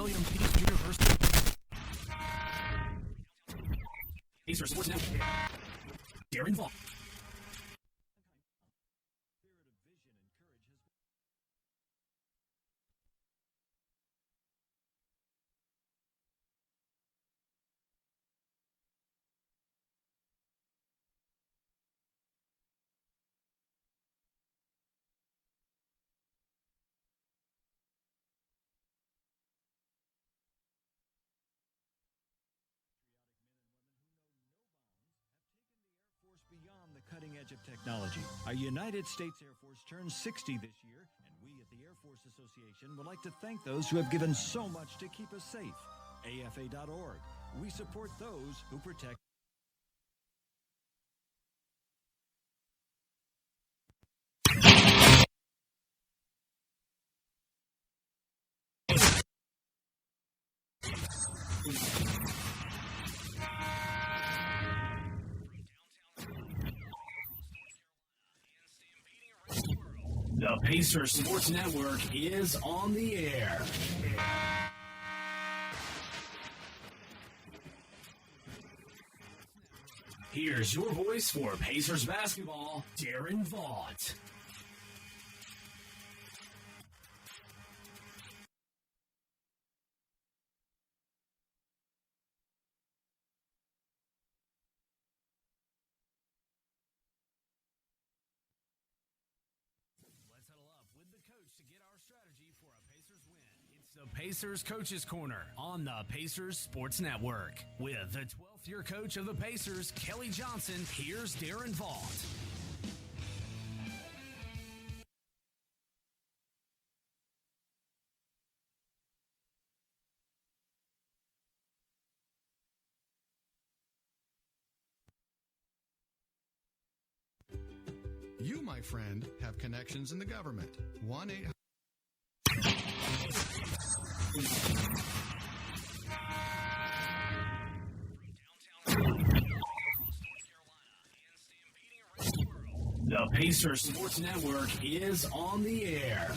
William Peace University. Pacers Sports Network. Darren Vaughn. Beyond the cutting edge of technology, our United States Air Force turns 60 this year, and we at the Air Force Association would like to thank those who have given so much to keep us safe. AFA.org. We support those who protect. The Pacers Sports Network is on the air. Here's your voice for Pacers basketball, Darren Vaughn. The Pacers Coaches Corner on the Pacers Sports Network. With the 12th year coach of the Pacers, Kelly Johnson, here's Darren Vaughn. You, my friend, have connections in the government. 1-800. The Pacers Sports Network is on the air.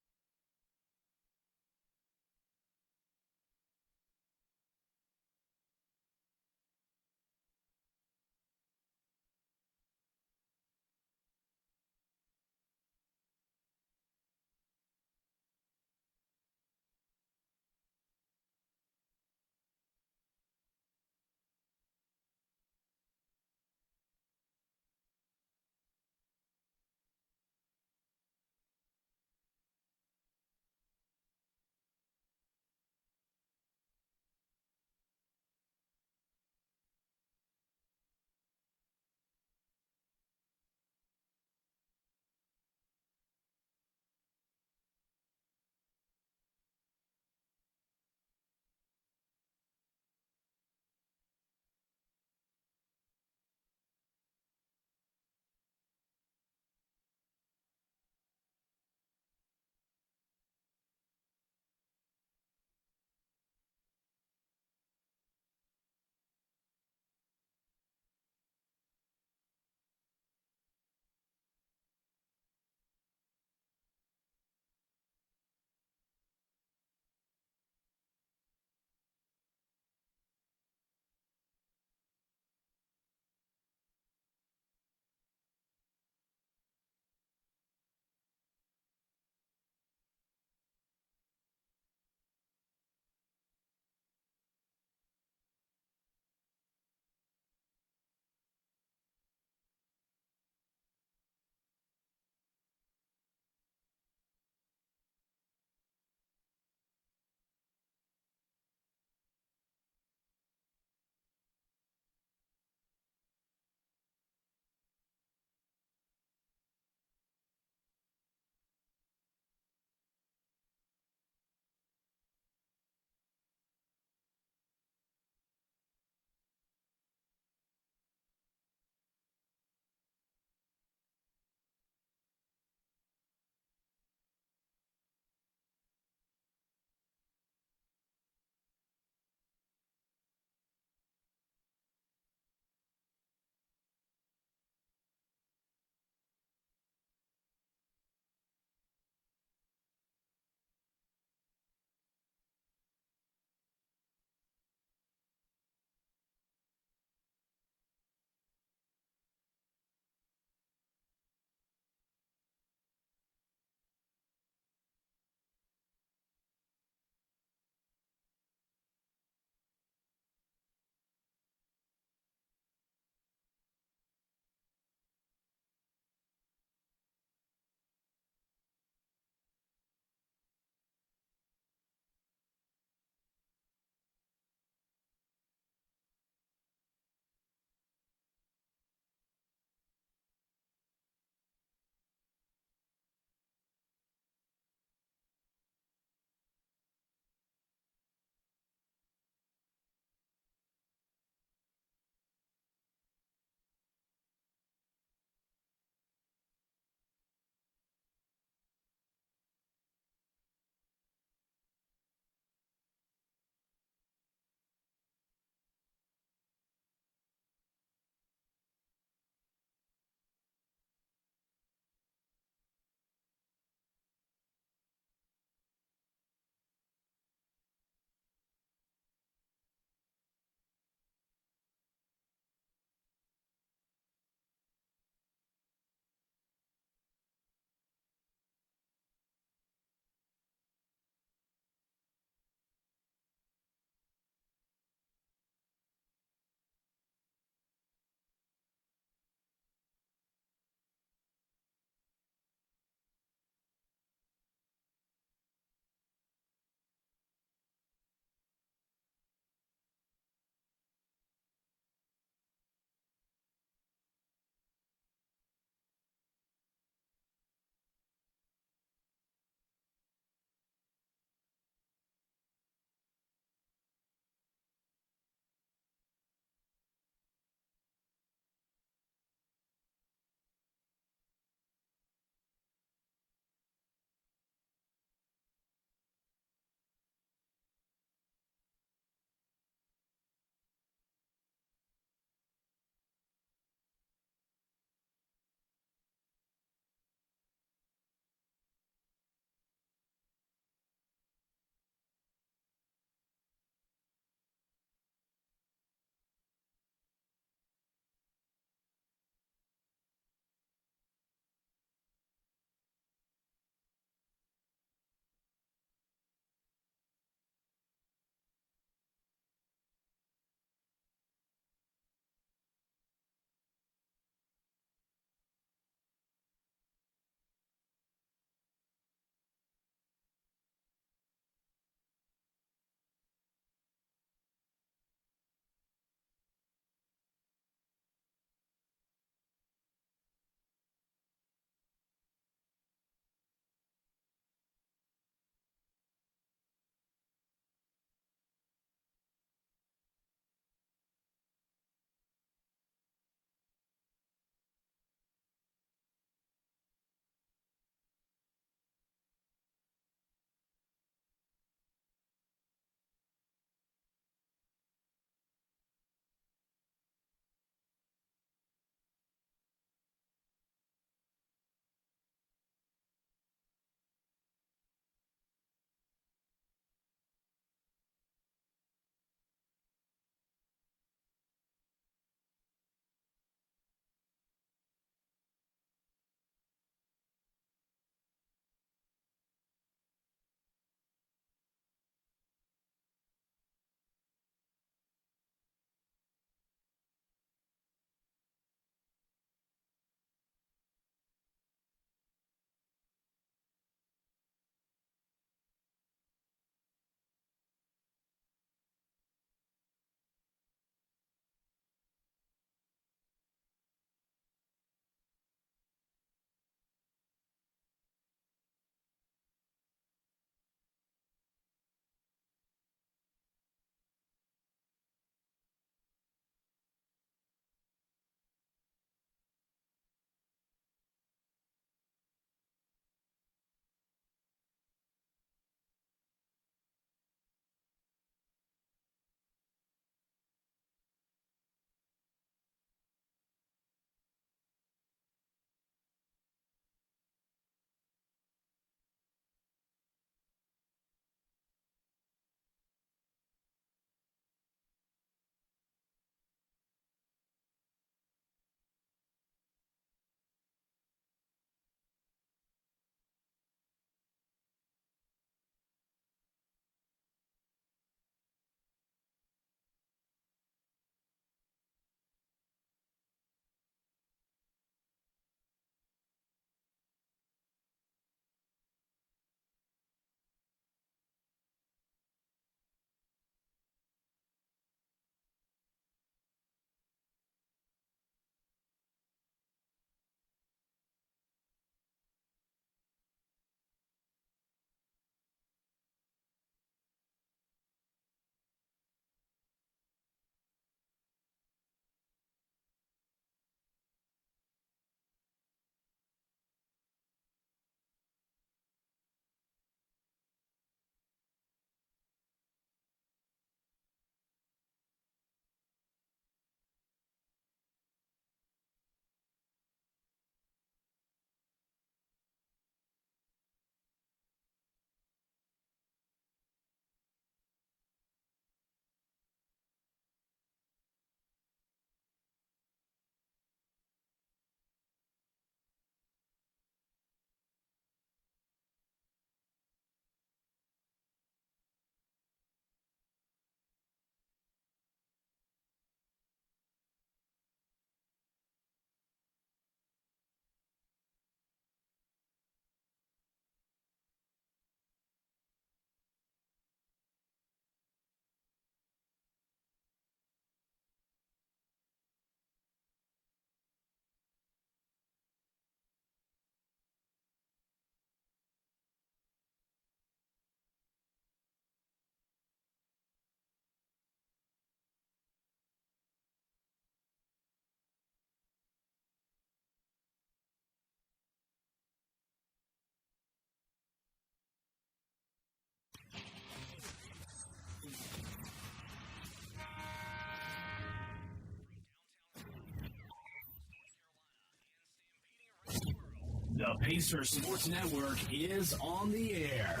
The Pacers Sports Network is on the air.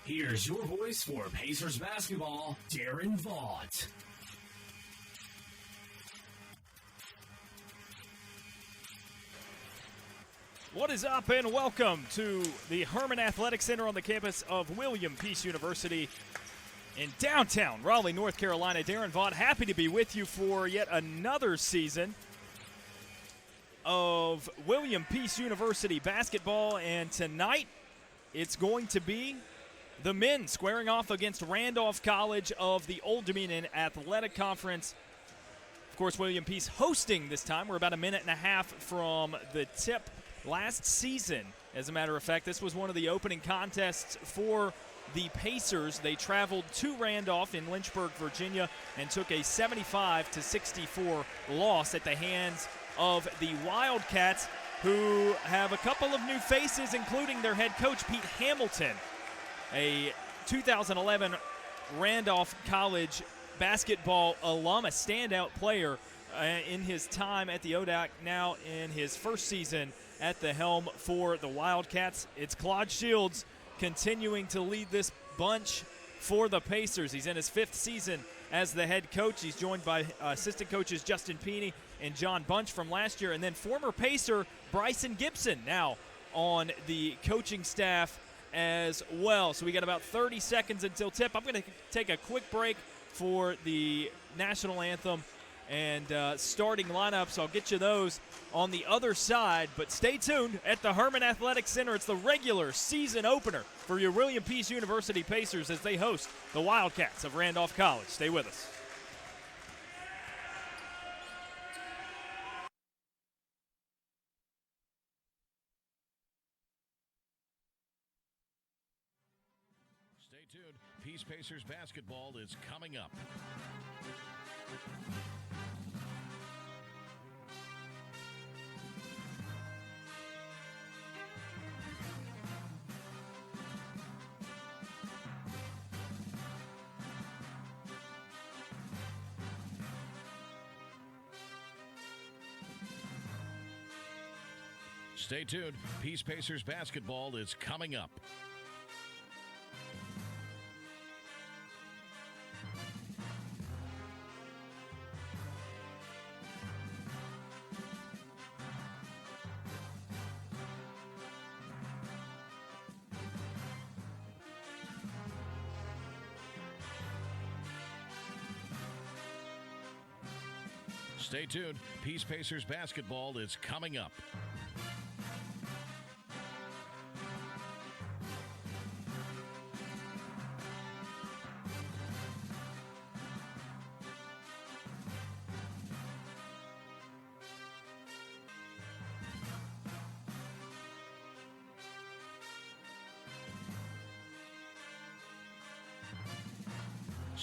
Here's your voice for Pacers basketball, Darren Vaught. What is up, and welcome to the Herman Athletic Center on the campus of William Peace University in downtown Raleigh, North Carolina. Darren Vaught, happy to be with you for yet another season of William Peace University basketball, and tonight it's going to be the men squaring off against Randolph College of the Old Dominion Athletic Conference. Of course, William Peace hosting this time. We're about a minute and a half from the tip. Last season, as a matter of fact, this was one of the opening contests for the Pacers. They traveled to Randolph in Lynchburg, Virginia, and took a 75-64 loss at the hands of the Wildcats, who have a couple of new faces, including their head coach, Pete Hamilton, a 2011 Randolph College basketball alum, a standout player in his time at the ODAC, now in his first season at the helm for the Wildcats. It's Claude Shields continuing to lead this bunch for the Pacers. He's in his fifth season as the head coach. He's joined by assistant coaches Justin Peeney and John Bunch from last year, and then former Pacer Bryson Gibson now on the coaching staff as well. So we got about 30 seconds until tip. I'm going to take a quick break for the national anthem and starting lineups. I'll get you those on the other side, but stay tuned at the Herman Athletic Center. It's the regular season opener for your William Peace University Pacers as they host the Wildcats of Randolph College. Stay with us. Stay tuned. Peace Pacers basketball is coming up. Stay tuned. Peace Pacers basketball is coming up. Stay tuned. Peace Pacers basketball is coming up.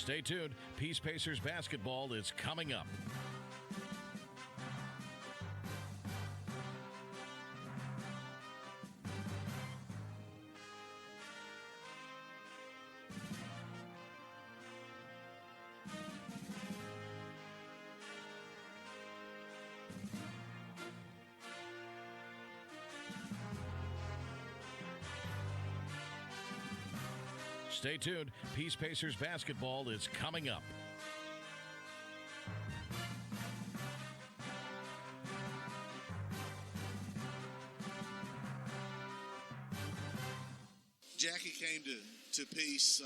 Stay tuned. Peace Pacers basketball is coming up. Stay tuned. Peace Pacers basketball is coming up. Jackie came to Peace.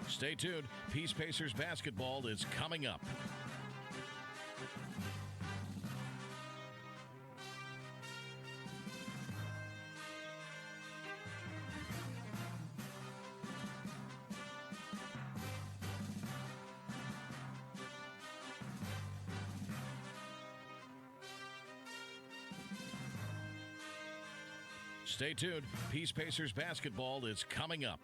Stay tuned. Peace Pacers basketball is coming up. Stay tuned. Peace Pacers basketball is coming up.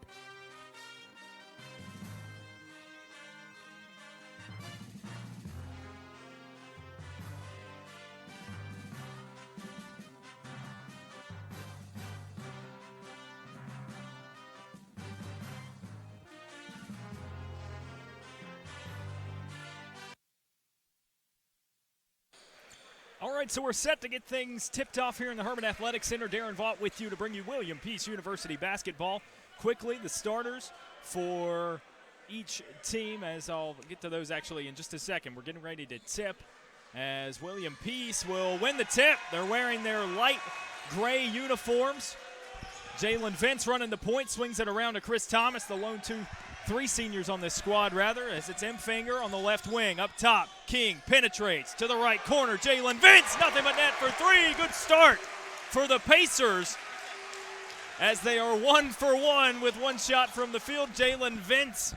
right, so we're set to get things tipped off here in the Herman Athletic Center. Darren Vaught with you to bring you William Peace University basketball. Quickly, the starters for each team, as I'll get to those actually in just a second. We're getting ready to tip as William Peace will win the tip. They're wearing their light gray uniforms. Jalen Vince running the point, swings it around to Chris Thomas, the lone 2-3 seniors on this squad, rather, as it's Finger on the left wing. Up top, King penetrates to the right corner. Jalen Vince, nothing but net for three. Good start for the Pacers as they are 1 for 1 with one shot from the field. Jalen Vince,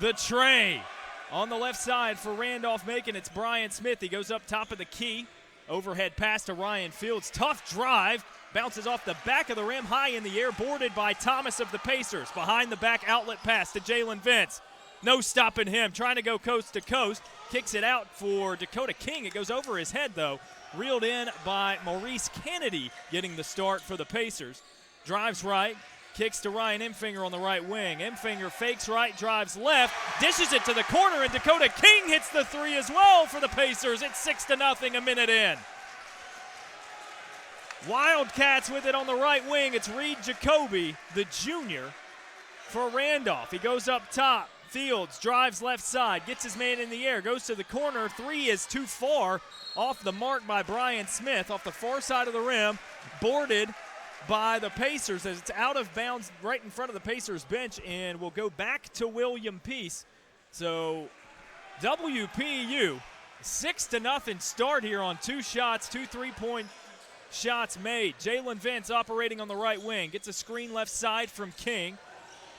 the tray. On the left side for Randolph Macon, it's Brian Smith. He goes up top of the key. Overhead pass to Ryan Fields. Tough drive. Bounces off the back of the rim, high in the air, boarded by Thomas of the Pacers. Behind the back outlet pass to Jalen Vince. No stopping him, trying to go coast to coast. Kicks it out for Dakota King. It goes over his head, though. Reeled in by Maurice Kennedy, getting the start for the Pacers. Drives right, kicks to Ryan Emfinger on the right wing. Emfinger fakes right, drives left, dishes it to the corner, and Dakota King hits the three as well for the Pacers. It's 6-0 a minute in. Wildcats with it on the right wing. It's Reed Jacoby, the junior, for Randolph. He goes up top. Fields drives left side, gets his man in the air, goes to the corner. Three is too far. Off the mark by Brian Smith, off the far side of the rim. Boarded by the Pacers as it's out of bounds right in front of the Pacers bench, and will go back to William Peace. So WPU, 6-0 start here on 2 shots, 2 3-point shots made. Jalen Vince operating on the right wing. Gets a screen left side from King.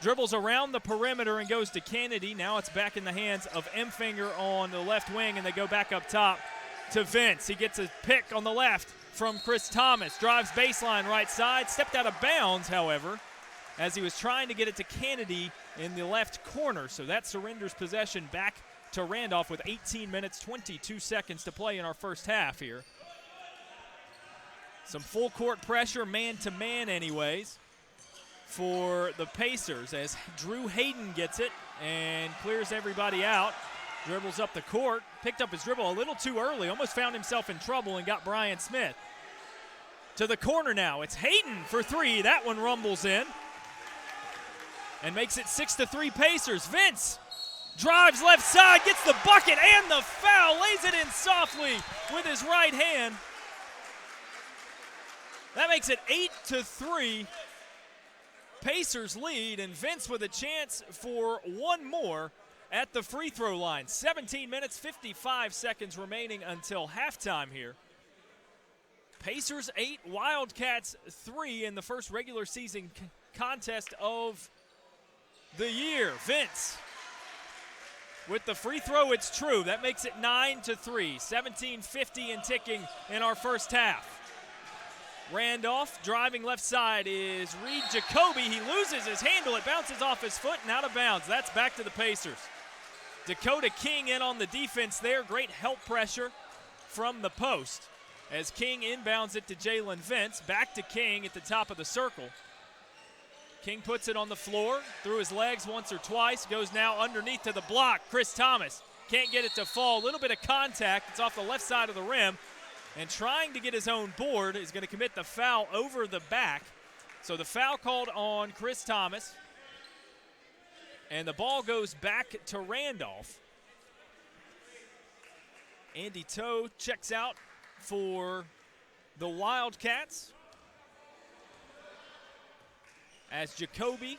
Dribbles around the perimeter and goes to Kennedy. Now it's back in the hands of Emfinger on the left wing, and they go back up top to Vince. He gets a pick on the left from Chris Thomas. Drives baseline right side. Stepped out of bounds, however, as he was trying to get it to Kennedy in the left corner. So that surrenders possession back to Randolph with 18 minutes, 22 seconds to play in our first half here. Some full court pressure, man-to-man anyways, for the Pacers as Drew Hayden gets it and clears everybody out. Dribbles up the court, picked up his dribble a little too early, almost found himself in trouble and got Brian Smith. To the corner now, it's Hayden for three. That one rumbles in and makes it 6-3 Pacers. Vince drives left side, gets the bucket and the foul, lays it in softly with his right hand. That makes it 8-3. Pacers lead, and Vince with a chance for one more at the free throw line. 17 minutes, 55 seconds remaining until halftime here. Pacers 8, Wildcats 3 in the first regular season contest of the year. Vince with the free throw, it's true. That makes it 9-3, 17:50 and ticking in our first half. Randolph driving left side is Reed Jacoby. He loses his handle. It bounces off his foot and out of bounds. That's back to the Pacers. Dakota King in on the defense there. Great help pressure from the post as King inbounds it to Jalen Vince. Back to King at the top of the circle. King puts it on the floor, through his legs once or twice, goes now underneath to the block. Chris Thomas can't get it to fall. A little bit of contact. It's off the left side of the rim. And trying to get his own board is going to commit the foul over the back. So the foul called on Chris Thomas. And the ball goes back to Randolph. Andy Toe checks out for the Wildcats as Jacoby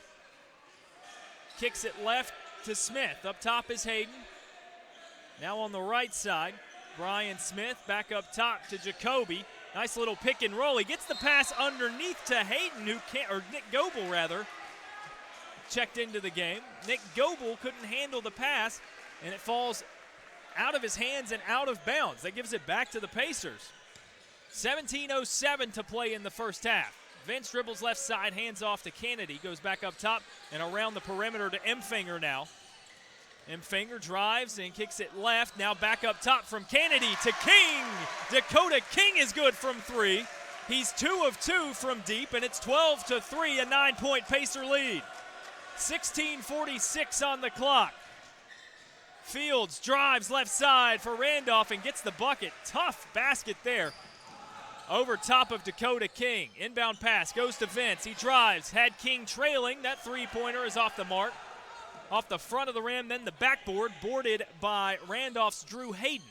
kicks it left to Smith. Up top is Hayden. Now on the right side, Brian Smith back up top to Jacoby. Nice little pick and roll. He gets the pass underneath to Hayden, Nick Goebel rather, checked into the game. Nick Goebel couldn't handle the pass, and it falls out of his hands and out of bounds. That gives it back to the Pacers. 17:07 to play in the first half. Vince dribbles left side, hands off to Kennedy, goes back up top and around the perimeter to Emfinger now. Emfinger drives and kicks it left. Now back up top from Kennedy to King. Dakota King is good from three. He's 2 of 2 from deep, and it's 12-3, a 9-point Pacer lead. 16:46 on the clock. Fields drives left side for Randolph and gets the bucket. Tough basket there Over top of Dakota King. Inbound pass goes to Vince. He drives. Had King trailing. That three-pointer is off the mark. Off the front of the rim, then the backboard, boarded by Randolph's Drew Hayden.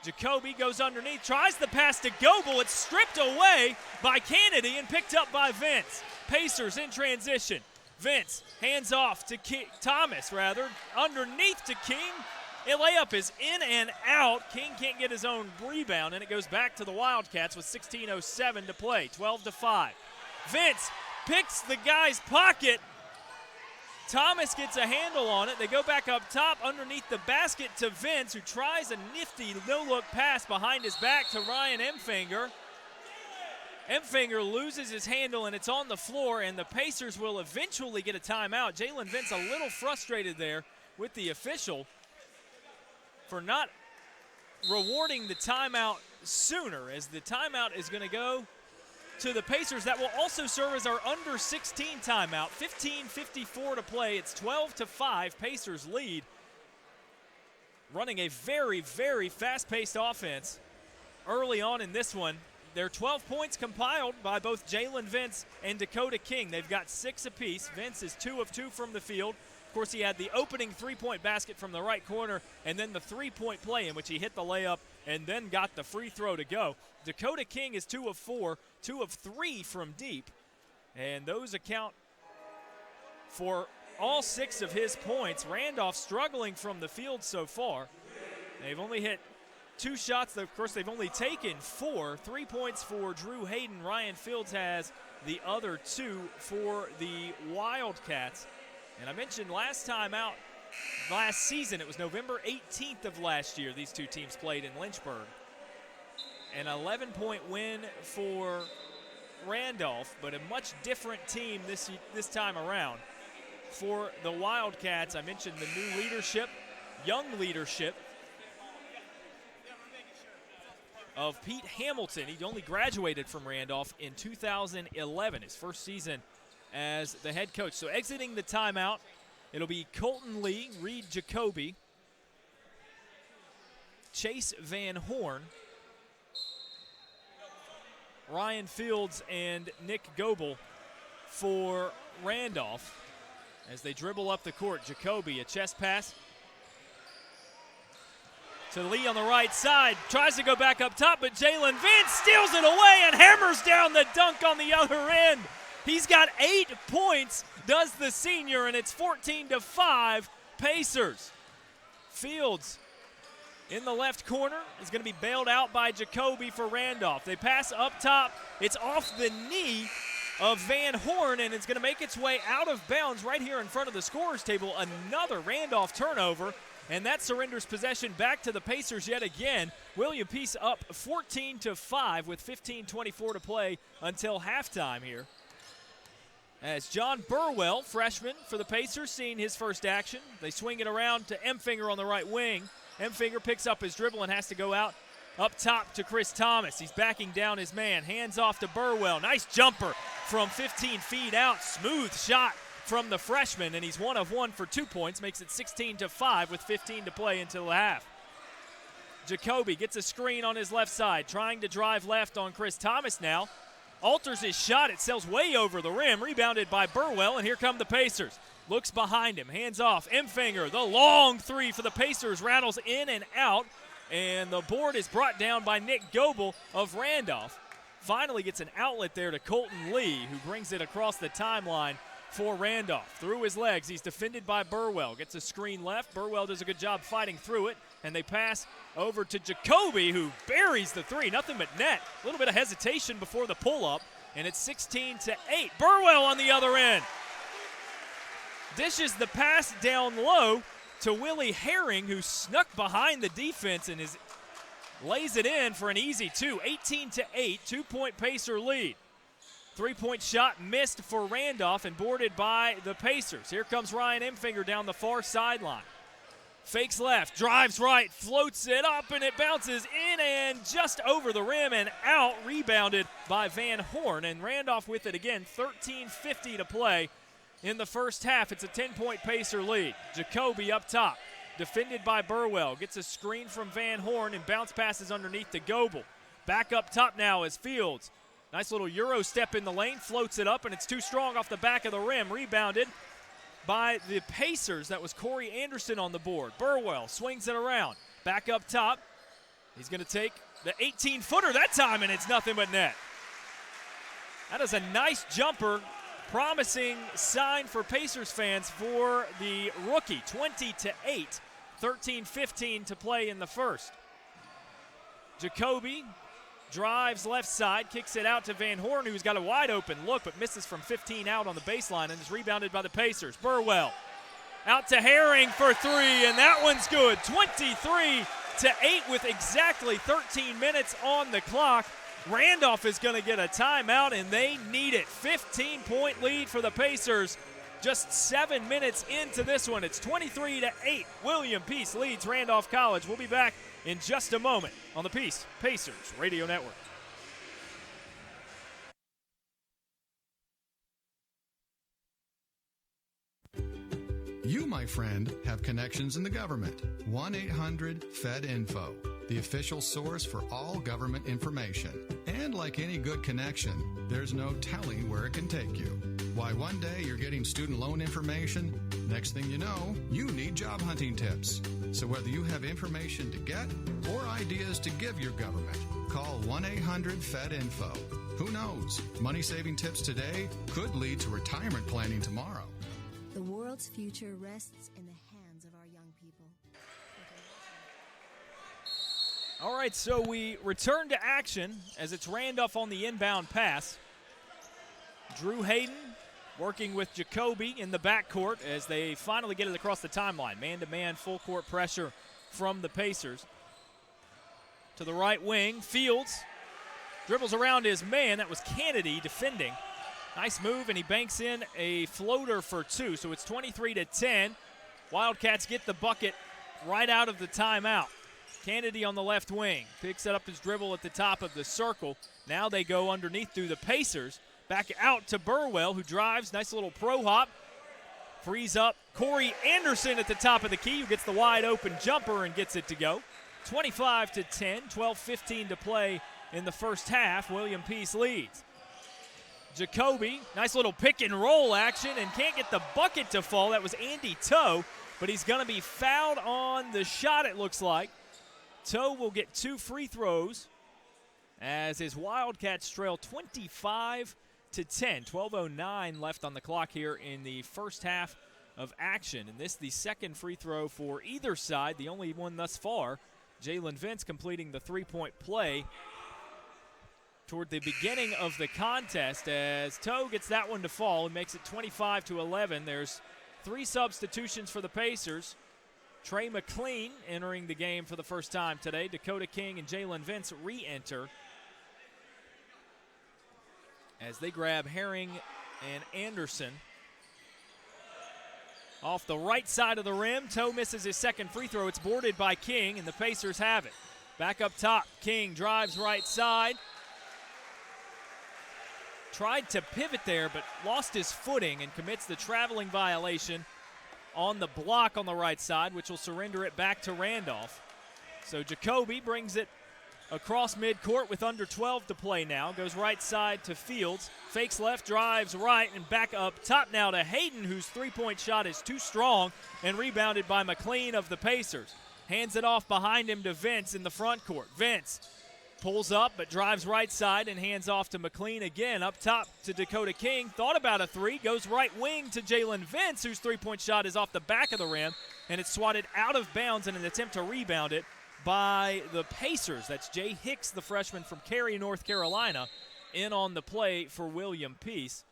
Jacoby goes underneath, tries the pass to Goebel. It's stripped away by Kennedy and picked up by Vince. Pacers in transition. Vince hands off to Thomas, underneath to King. A layup is in and out. King can't get his own rebound, and it goes back to the Wildcats with 16:07 to play, 12-5. Vince picks the guy's pocket. Thomas gets a handle on it. They go back up top underneath the basket to Vince, who tries a nifty no-look pass behind his back to Ryan Emfinger. Emfinger loses his handle, and it's on the floor, and the Pacers will eventually get a timeout. Jalen Vince a little frustrated there with the official for not rewarding the timeout sooner, as the timeout is going to go to the Pacers. That will also serve as our under 16 timeout. 15:54 to play. It's 12-5. Pacers lead. Running a very, very fast-paced offense early on in this one. There are 12 points compiled by both Jalen Vince and Dakota King. They've got 6 apiece. Vince is 2 of 2 from the field. Of course, he had the opening three-point basket from the right corner, and then the three-point play in which he hit the layup and then got the free throw to go. Dakota King is 2 of 4, 2 of 3 from deep, and those account for all 6 of his points. Randolph struggling from the field so far. They've only hit 2 shots. Of course, they've only taken 4. 3 points for Drew Hayden. Ryan Fields has the other 2 for the Wildcats. And I mentioned last season, it was November 18th of last year, these two teams played in Lynchburg. An 11-point win for Randolph, but a much different team this time around. For the Wildcats, I mentioned the new leadership, young leadership of Pete Hamilton. He only graduated from Randolph in 2011, his first season as the head coach. So exiting the timeout, it'll be Colton Lee, Reed Jacoby, Chase Van Horn, Ryan Fields, and Nick Goebel for Randolph as they dribble up the court. Jacoby, a chest pass to Lee on the right side, tries to go back up top, but Jalen Vince steals it away and hammers down the dunk on the other end. He's got 8 points, does the senior, and it's 14-5 Pacers. Fields in the left corner is going to be bailed out by Jacoby for Randolph. They pass up top. It's off the knee of Van Horn, and it's going to make its way out of bounds right here in front of the scorer's table. Another Randolph turnover, and that surrenders possession back to the Pacers yet again. William Peace up 14-5 with 15:24 to play until halftime here. As John Burwell, freshman for the Pacers, seeing his first action. They swing it around to Emfinger on the right wing. Emfinger picks up his dribble and has to go out up top to Chris Thomas. He's backing down his man. Hands off to Burwell. Nice jumper from 15 feet out. Smooth shot from the freshman, and he's 1 of 1 for 2 points. Makes it 16-5 with 15 to play until the half. Jacoby gets a screen on his left side, trying to drive left on Chris Thomas now. Alters his shot. It sails way over the rim. Rebounded by Burwell, and here come the Pacers. Looks behind him. Hands off. Emfinger, the long three for the Pacers, rattles in and out. And the board is brought down by Nick Goebel of Randolph. Finally gets an outlet there to Colton Lee, who brings it across the timeline for Randolph. Through his legs, he's defended by Burwell. Gets a screen left. Burwell does a good job fighting through it. And they pass over to Jacoby, who buries the three. Nothing but net. A little bit of hesitation before the pull-up. And it's 16-8. Burwell on the other end. Dishes the pass down low to Willie Herring, who snuck behind the defense and lays it in for an easy 2. 18-8, 2-point Pacer lead. 3-point shot missed for Randolph and boarded by the Pacers. Here comes Ryan Emfinger down the far sideline. Fakes left, drives right, floats it up, and it bounces in and just over the rim and out. Rebounded by Van Horn, and Randolph with it again. 13:50 to play in the first half. It's a 10-point Pacer lead. Jacoby up top, defended by Burwell. Gets a screen from Van Horn and bounce passes underneath to Goebel. Back up top now is Fields. Nice little Euro step in the lane, floats it up, and it's too strong off the back of the rim. Rebounded by the Pacers. That was Corey Anderson on the board. Burwell swings it around. Back up top. He's going to take the 18-footer that time, and it's nothing but net. That is a nice jumper, promising sign for Pacers fans for the rookie. 20-8, 13-15 to play in the first. Jacoby drives left side, kicks it out to Van Horn, who's got a wide open look, but misses from 15 out on the baseline and is rebounded by the Pacers. Burwell out to Herring for three, and that one's good. 23-8 with exactly 13 minutes on the clock. Randolph is going to get a timeout, and they need it. 15-point lead for the Pacers. Just 7 minutes into this one. It's 23-8. William Peace leads Randolph College. We'll be back in just a moment on the Pacers Radio Network. You, my friend, have connections in the government. 1-800-FED-INFO, the official source for all government information. And like any good connection, there's no telling where it can take you. Why, one day you're getting student loan information, next thing you know, you need job hunting tips. So whether you have information to get or ideas to give your government, call 1-800-FED-INFO. Who knows? Money-saving tips today could lead to retirement planning tomorrow. The world's future rests in the hands of our young people. All right, so we return to action as it's Randolph on the inbound pass. Drew Hayden working with Jacoby in the backcourt as they finally get it across the timeline. Man-to-man, full-court pressure from the Pacers. To the right wing, Fields dribbles around his man. That was Kennedy defending. Nice move, and he banks in a floater for two, so it's 23-10. Wildcats get the bucket right out of the timeout. Kennedy on the left wing picks up his dribble at the top of the circle. Now they go underneath through the Pacers. Back out to Burwell, who drives. Nice little pro hop. Frees up Corey Anderson at the top of the key, who gets the wide open jumper and gets it to go. 25-10, 12-15 to play in the first half. William Peace leads. Jacoby, nice little pick and roll action, and can't get the bucket to fall. That was Andy Toe, but he's going to be fouled on the shot, it looks like. Toe will get 2 free throws as his Wildcats trail 25-10. 12:09 left on the clock here in the first half of action. And this the second free throw for either side, the only one thus far. Jalen Vince completing the three-point play toward the beginning of the contest as Toe gets that one to fall and makes it 25-11. There's 3 substitutions for the Pacers. Trey McLean entering the game for the first time today. Dakota King and Jalen Vince re-enter as they grab Herring and Anderson. Off the right side of the rim, Toe misses his second free throw. It's boarded by King, and the Pacers have it. Back up top, King drives right side. Tried to pivot there, but lost his footing and commits the traveling violation on the block on the right side, which will surrender it back to Randolph. So Jacoby brings it across midcourt with under 12 to play now. Goes right side to Fields. Fakes left, drives right, and back up top now to Hayden, whose three-point shot is too strong and rebounded by McLean of the Pacers. Hands it off behind him to Vince in the front court. Vince pulls up but drives right side and hands off to McLean again. Up top to Dakota King. Thought about a three. Goes right wing to Jalen Vince, whose three-point shot is off the back of the rim, and it's swatted out of bounds in an attempt to rebound it by the Pacers. That's Jay Hicks, the freshman from Cary, North Carolina, in on the play for William Peace.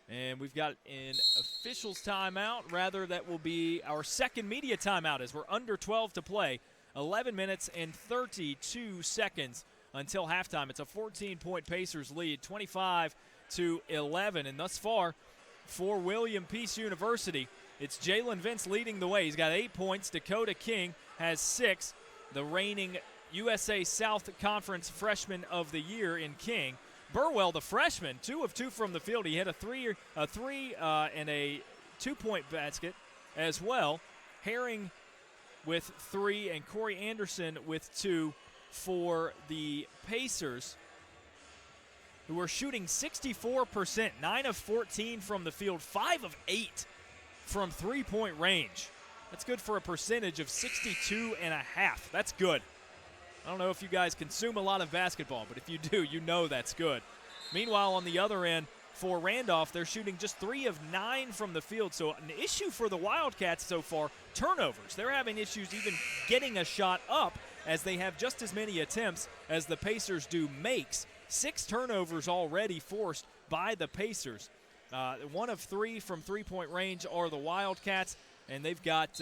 And we've got an officials timeout. Rather, that will be our second media timeout as we're under 12 to play. 11 minutes and 32 seconds until halftime. It's a 14-point Pacers lead, 25-11. And thus far for William Peace University, it's Jalen Vince leading the way. He's got 8 points. Dakota King has 6. The reigning USA South Conference Freshman of the Year in King. Burwell, the freshman, 2 of 2 from the field. He hit a three and a 2-point basket as well. Herring with 3 and Corey Anderson with 2 for the Pacers, who are shooting 64%, 9 of 14 from the field, 5 of 8 from three-point range. That's good for a percentage of 62.5. That's good. I don't know if you guys consume a lot of basketball, but if you do, you know that's good. Meanwhile, on the other end, for Randolph, they're shooting just 3 of 9 from the field. So an issue for the Wildcats so far, turnovers. They're having issues even getting a shot up, as they have just as many attempts as the Pacers do makes. 6 turnovers already forced by the Pacers. 1 of 3 from three-point range are the Wildcats, and they've got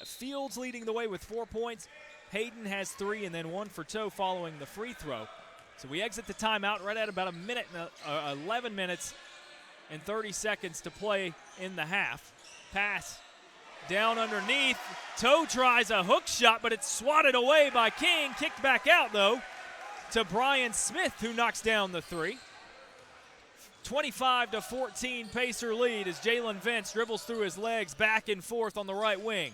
Fields leading the way with 4 points. Hayden has 3, and then 1 for Toe following the free throw. So we exit the timeout right at about 11 minutes and 30 seconds to play in the half. Pass down underneath. Toe tries a hook shot, but it's swatted away by King. Kicked back out, though, to Brian Smith, who knocks down the 3. 25-14 Pacer lead as Jalen Vince dribbles through his legs back and forth on the right wing.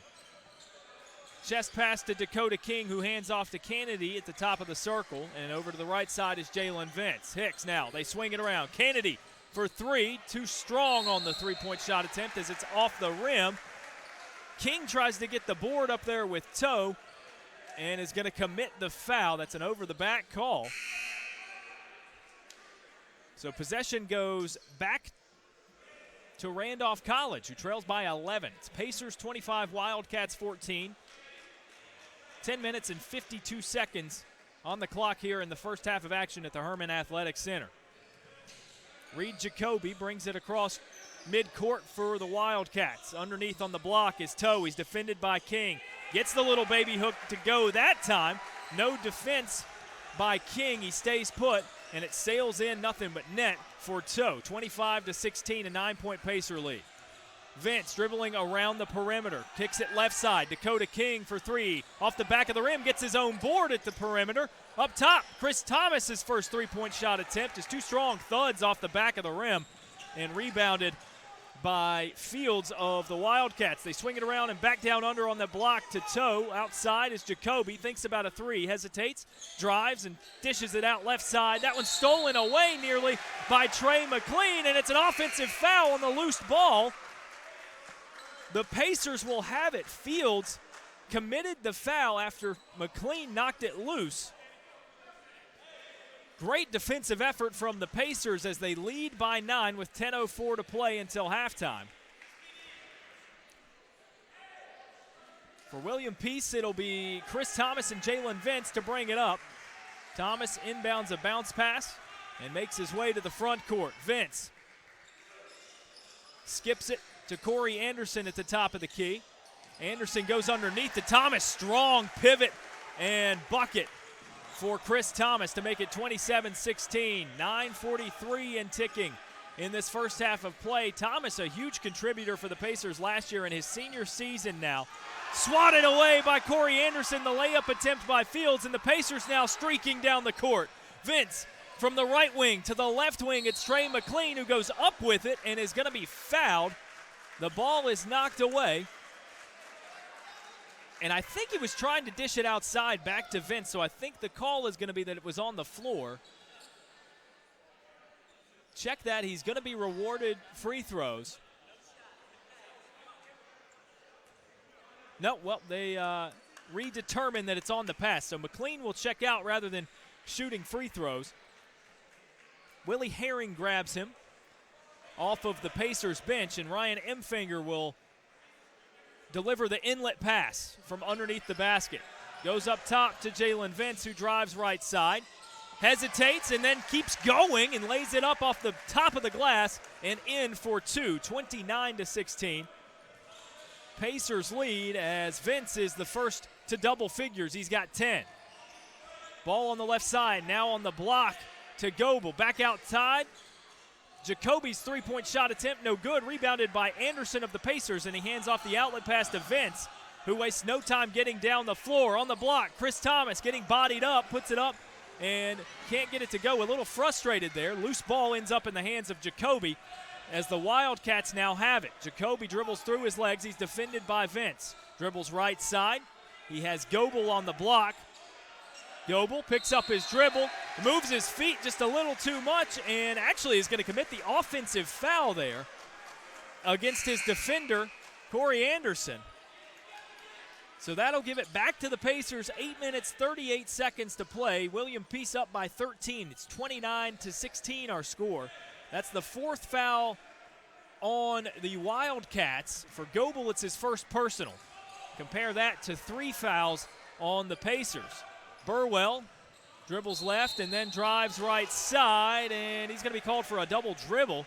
Chest pass to Dakota King, who hands off to Kennedy at the top of the circle. And over to the right side is Jalen Vince. Hicks now, they swing it around. Kennedy for 3, too strong on the three-point shot attempt as it's off the rim. King tries to get the board up there with Toe and is going to commit the foul. That's an over-the-back call. So possession goes back to Randolph College, who trails by 11. It's Pacers 25, Wildcats 14. 10 minutes and 52 seconds on the clock here in the first half of action at the Herman Athletic Center. Reed Jacoby brings it across midcourt for the Wildcats. Underneath on the block is Toe. He's defended by King. Gets the little baby hook to go that time. No defense by King. He stays put, and it sails in nothing but net for Toe. 25-16, a 9-point Pacer lead. Vince dribbling around the perimeter. Kicks it left side. Dakota King for 3. Off the back of the rim. Gets his own board at the perimeter. Up top, Chris Thomas's first three-point shot attempt is too strong. Thuds off the back of the rim and rebounded by Fields of the Wildcats. They swing it around and back down under on the block to Toe. Outside is Jacoby. Thinks about a 3. Hesitates. Drives and dishes it out left side. That one's stolen away nearly by Trey McLean, and it's an offensive foul on the loose ball. The Pacers will have it. Fields committed the foul after McLean knocked it loose. Great defensive effort from the Pacers as they lead by 9 with 10:04 to play until halftime. For William Peace, it'll be Chris Thomas and Jalen Vince to bring it up. Thomas inbounds a bounce pass and makes his way to the front court. Vince skips it to Corey Anderson at the top of the key. Anderson goes underneath to Thomas. Strong pivot and bucket for Chris Thomas to make it 27-16. 9:43 and ticking in this first half of play. Thomas, a huge contributor for the Pacers last year in his senior season now. Swatted away by Corey Anderson. The layup attempt by Fields, and the Pacers now streaking down the court. Vince from the right wing to the left wing. It's Trey McLean who goes up with it and is going to be fouled. The ball is knocked away. And I think he was trying to dish it outside back to Vince, so I think the call is going to be that it was on the floor. Check that. He's going to be rewarded free throws. No, well, they redetermined that it's on the pass. So McLean will check out rather than shooting free throws. Willie Herring grabs him off of the Pacers bench, and Ryan Emfinger will deliver the inlet pass from underneath the basket. Goes up top to Jalen Vince, who drives right side. Hesitates and then keeps going and lays it up off the top of the glass and in for 2, 29-16. Pacers lead as Vince is the first to double figures. He's got 10. Ball on the left side, now on the block to Goebel. Back outside. Jacoby's three-point shot attempt, no good. Rebounded by Anderson of the Pacers, and he hands off the outlet pass to Vince, who wastes no time getting down the floor. On the block, Chris Thomas getting bodied up, puts it up, and can't get it to go. A little frustrated there. Loose ball ends up in the hands of Jacoby as the Wildcats now have it. Jacoby dribbles through his legs. He's defended by Vince. Dribbles right side. He has Goebel on the block. Goebel picks up his dribble, moves his feet just a little too much, and actually is going to commit the offensive foul there against his defender, Corey Anderson. So that'll give it back to the Pacers. 8 minutes, 38 seconds to play. William Peace up by 13. It's 29-16 our score. That's the fourth foul on the Wildcats. For Goebel, it's his first personal. Compare that to 3 fouls on the Pacers. Burwell dribbles left and then drives right side, and he's going to be called for a double dribble.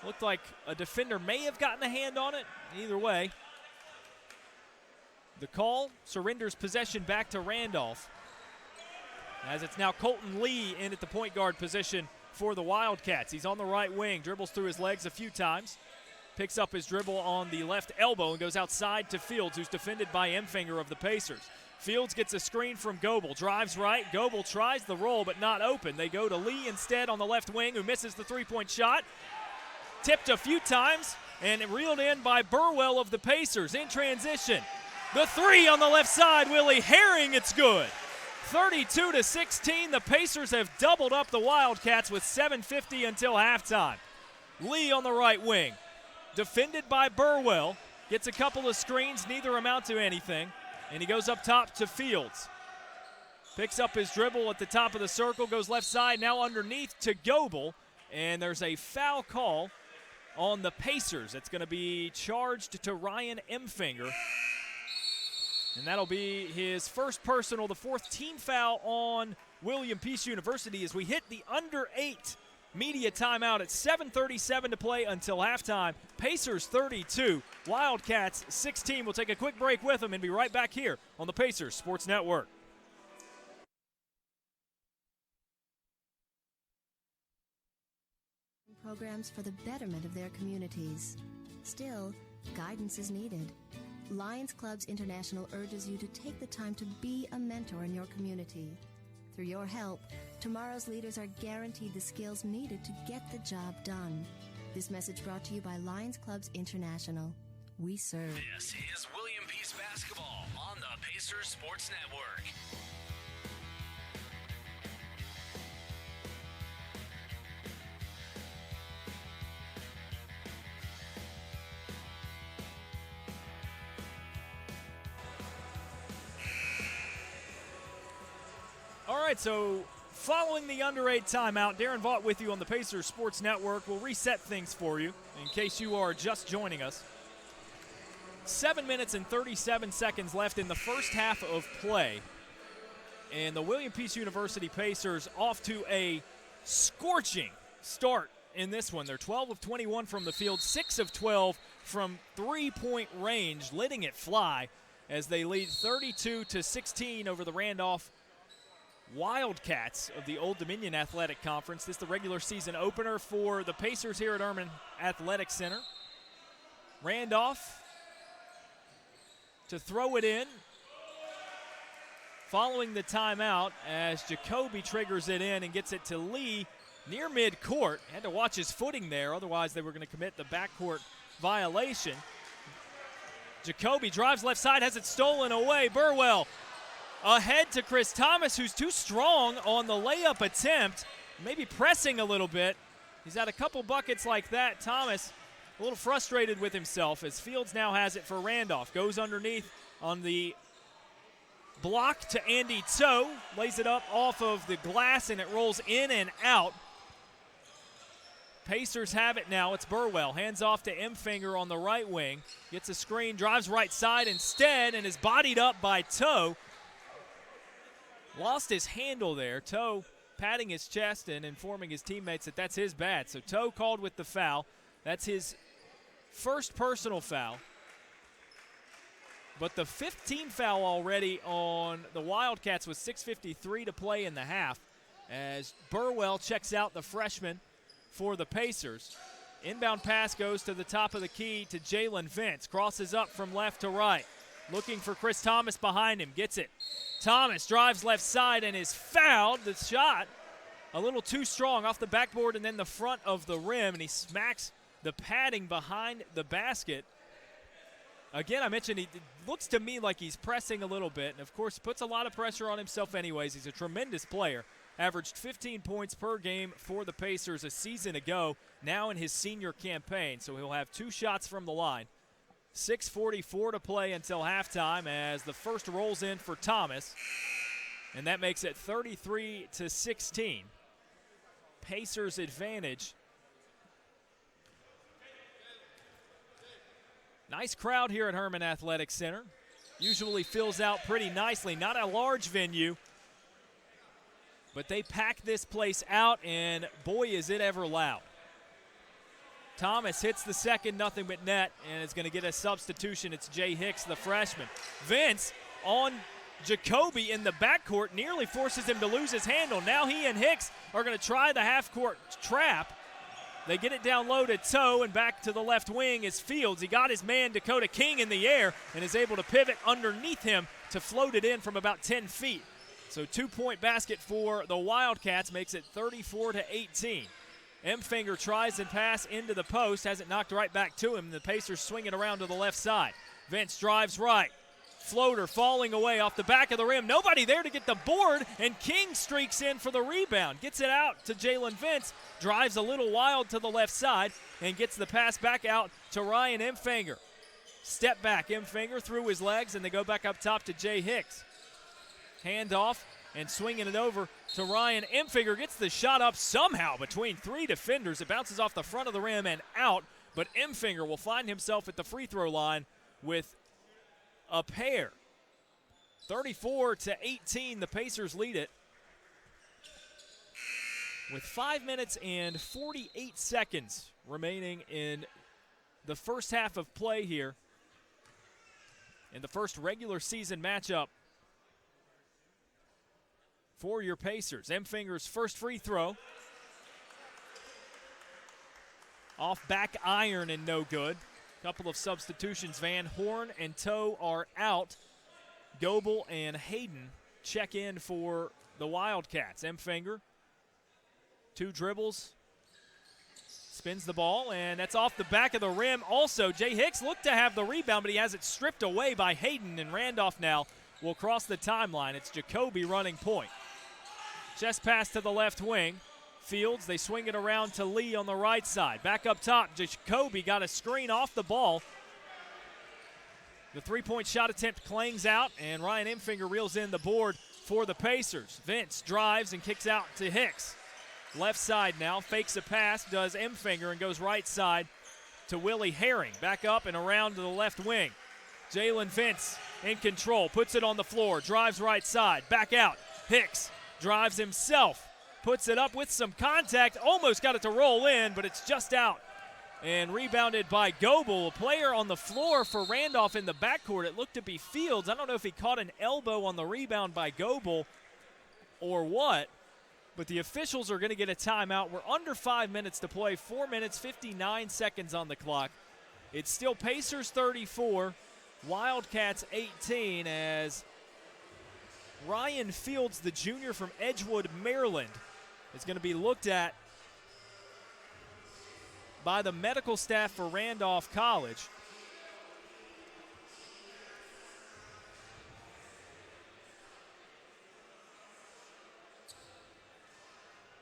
Looked like a defender may have gotten a hand on it. Either way, the call surrenders possession back to Randolph, as it's now Colton Lee in at the point guard position for the Wildcats. He's on the right wing, dribbles through his legs a few times, picks up his dribble on the left elbow and goes outside to Fields, who's defended by Emfinger of the Pacers. Fields gets a screen from Goebel, drives right. Goebel tries the roll, but not open. They go to Lee instead on the left wing, who misses the three-point shot. Tipped a few times and reeled in by Burwell of the Pacers in transition. The three on the left side, Willie Herring, it's good. 32-16, the Pacers have doubled up the Wildcats with 7:50 until halftime. Lee on the right wing, defended by Burwell, gets a couple of screens, neither amount to anything, and he goes up top to Fields. Picks up his dribble at the top of the circle, goes left side, now underneath to Goebel, and there's a foul call on the Pacers. It's going to be charged to Ryan Emfinger. And that'll be his first personal, the fourth team foul on William Peace University as we hit the under 8 media timeout at 7:37 to play until halftime. Pacers 32, Wildcats 16. We'll take a quick break with them and be right back here on the Pacers Sports Network. Programs for the betterment of their communities. Still, guidance is needed. Lions Clubs International urges you to take the time to be a mentor in your community. Through your help, tomorrow's leaders are guaranteed the skills needed to get the job done. This message brought to you by Lions Clubs International. We serve. This is William Peace Basketball on the Pacers Sports Network. All right, so following the under 8 timeout, Darren Vaught with you on the Pacers Sports Network. We'll reset things for you in case you are just joining us. 7 minutes and 37 seconds left in the first half of play. And the William Peace University Pacers off to a scorching start in this one. They're 12 of 21 from the field, 6 of 12 from three-point range, letting it fly as they lead 32-16 over the Randolph Wildcats of the Old Dominion Athletic Conference. This is the regular season opener for the Pacers here at Ehrman Athletic Center. Randolph to throw it in following the timeout as Jacoby triggers it in and gets it to Lee near midcourt. Had to watch his footing there, otherwise they were going to commit the backcourt violation. Jacoby drives left side, has it stolen away. Burwell ahead to Chris Thomas, who's too strong on the layup attempt, maybe pressing a little bit. He's had a couple buckets like that. Thomas a little frustrated with himself as Fields now has it for Randolph. Goes underneath on the block to Andy Toe, lays it up off of the glass, and it rolls in and out. Pacers have it now. It's Burwell. Hands off to Emfinger on the right wing. Gets a screen, drives right side instead, and is bodied up by Toe. Lost his handle there. Toe patting his chest and informing his teammates that that's his bad. So Toe called with the foul. That's his first personal foul. But the 15th foul already on the Wildcats with 6:53 to play in the half as Burwell checks out the freshman for the Pacers. Inbound pass goes to the top of the key to Jalen Vince. Crosses up from left to right. Looking for Chris Thomas behind him. Gets it. Thomas drives left side and is fouled. The shot a little too strong off the backboard and then the front of the rim, and he smacks the padding behind the basket Again, I mentioned he looks to me like he's pressing a little bit, and of course puts a lot of pressure on himself anyways. He's a tremendous player. Averaged 15 points per game for the Pacers a season ago, now in his senior campaign. So he'll have 2 shots from the line. 6:44 to play until halftime as the first rolls in for Thomas. And that makes it 33-16. Pacers advantage. Nice crowd here at Herman Athletic Center. Usually fills out pretty nicely. Not a large venue, but they pack this place out, and boy, is it ever loud. Thomas hits the second, nothing but net, and is going to get a substitution. It's Jay Hicks, the freshman. Vince on Jacoby in the backcourt nearly forces him to lose his handle. Now he and Hicks are going to try the half-court trap. They get it down low to Toe, and back to the left wing is Fields. He got his man Dakota King in the air and is able to pivot underneath him to float it in from about 10 feet. So 2-point basket for the Wildcats makes it 34-18. Emfinger tries and pass into the post, has it knocked right back to him. The Pacers swing it around to the left side. Vince drives right. Floater falling away off the back of the rim. Nobody there to get the board, and King streaks in for the rebound. Gets it out to Jalen Vince, drives a little wild to the left side, and gets the pass back out to Ryan Emfinger. Step back, Emfinger through his legs, and they go back up top to Jay Hicks. Handoff and swinging it over to Ryan Emfinger. Gets the shot up somehow between 3 defenders. It bounces off the front of the rim and out, but Emfinger will find himself at the free throw line with a pair. 34-18, the Pacers lead it with 5 minutes and 48 seconds remaining in the first half of play here in the first regular season matchup for your Pacers. Emfinger's first free throw. Off back iron and no good. Couple of substitutions. Van Horn and Toe are out. Goebel and Hayden check in for the Wildcats. Emfinger, 2 dribbles, spins the ball, and that's off the back of the rim. Also, Jay Hicks looked to have the rebound, but he has it stripped away by Hayden, and Randolph now will cross the timeline. It's Jacoby running point. Chest pass to the left wing. Fields, they swing it around to Lee on the right side. Back up top, Jacoby got a screen off the ball. The 3-point shot attempt clangs out, and Ryan Emfinger reels in the board for the Pacers. Vince drives and kicks out to Hicks. Left side now, fakes a pass, does Emfinger, and goes right side to Willie Herring. Back up and around to the left wing. Jalen Vince in control, puts it on the floor, drives right side, back out. Hicks drives himself. Puts it up with some contact, almost got it to roll in, but it's just out. And rebounded by Goebel, a player on the floor for Randolph in the backcourt. It looked to be Fields. I don't know if he caught an elbow on the rebound by Goebel or what, but the officials are going to get a timeout. We're under 5 minutes to play, 4 minutes, 59 seconds on the clock. It's still Pacers 34, Wildcats 18, as Ryan Fields, the junior from Edgewood, Maryland, is going to be looked at by the medical staff for Randolph College.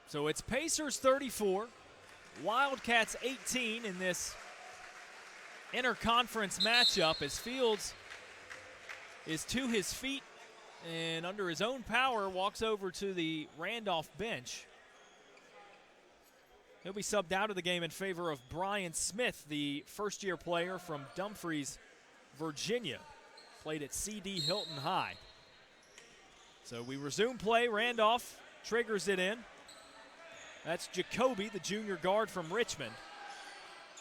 So it's Pacers 34, Wildcats 18 in this interconference matchup as Fields is to his feet and under his own power walks over to the Randolph bench. He'll be subbed out of the game in favor of Brian Smith, the first-year player from Dumfries, Virginia. Played at C.D. Hilton High. So we resume play. Randolph triggers it in. That's Jacoby, the junior guard from Richmond.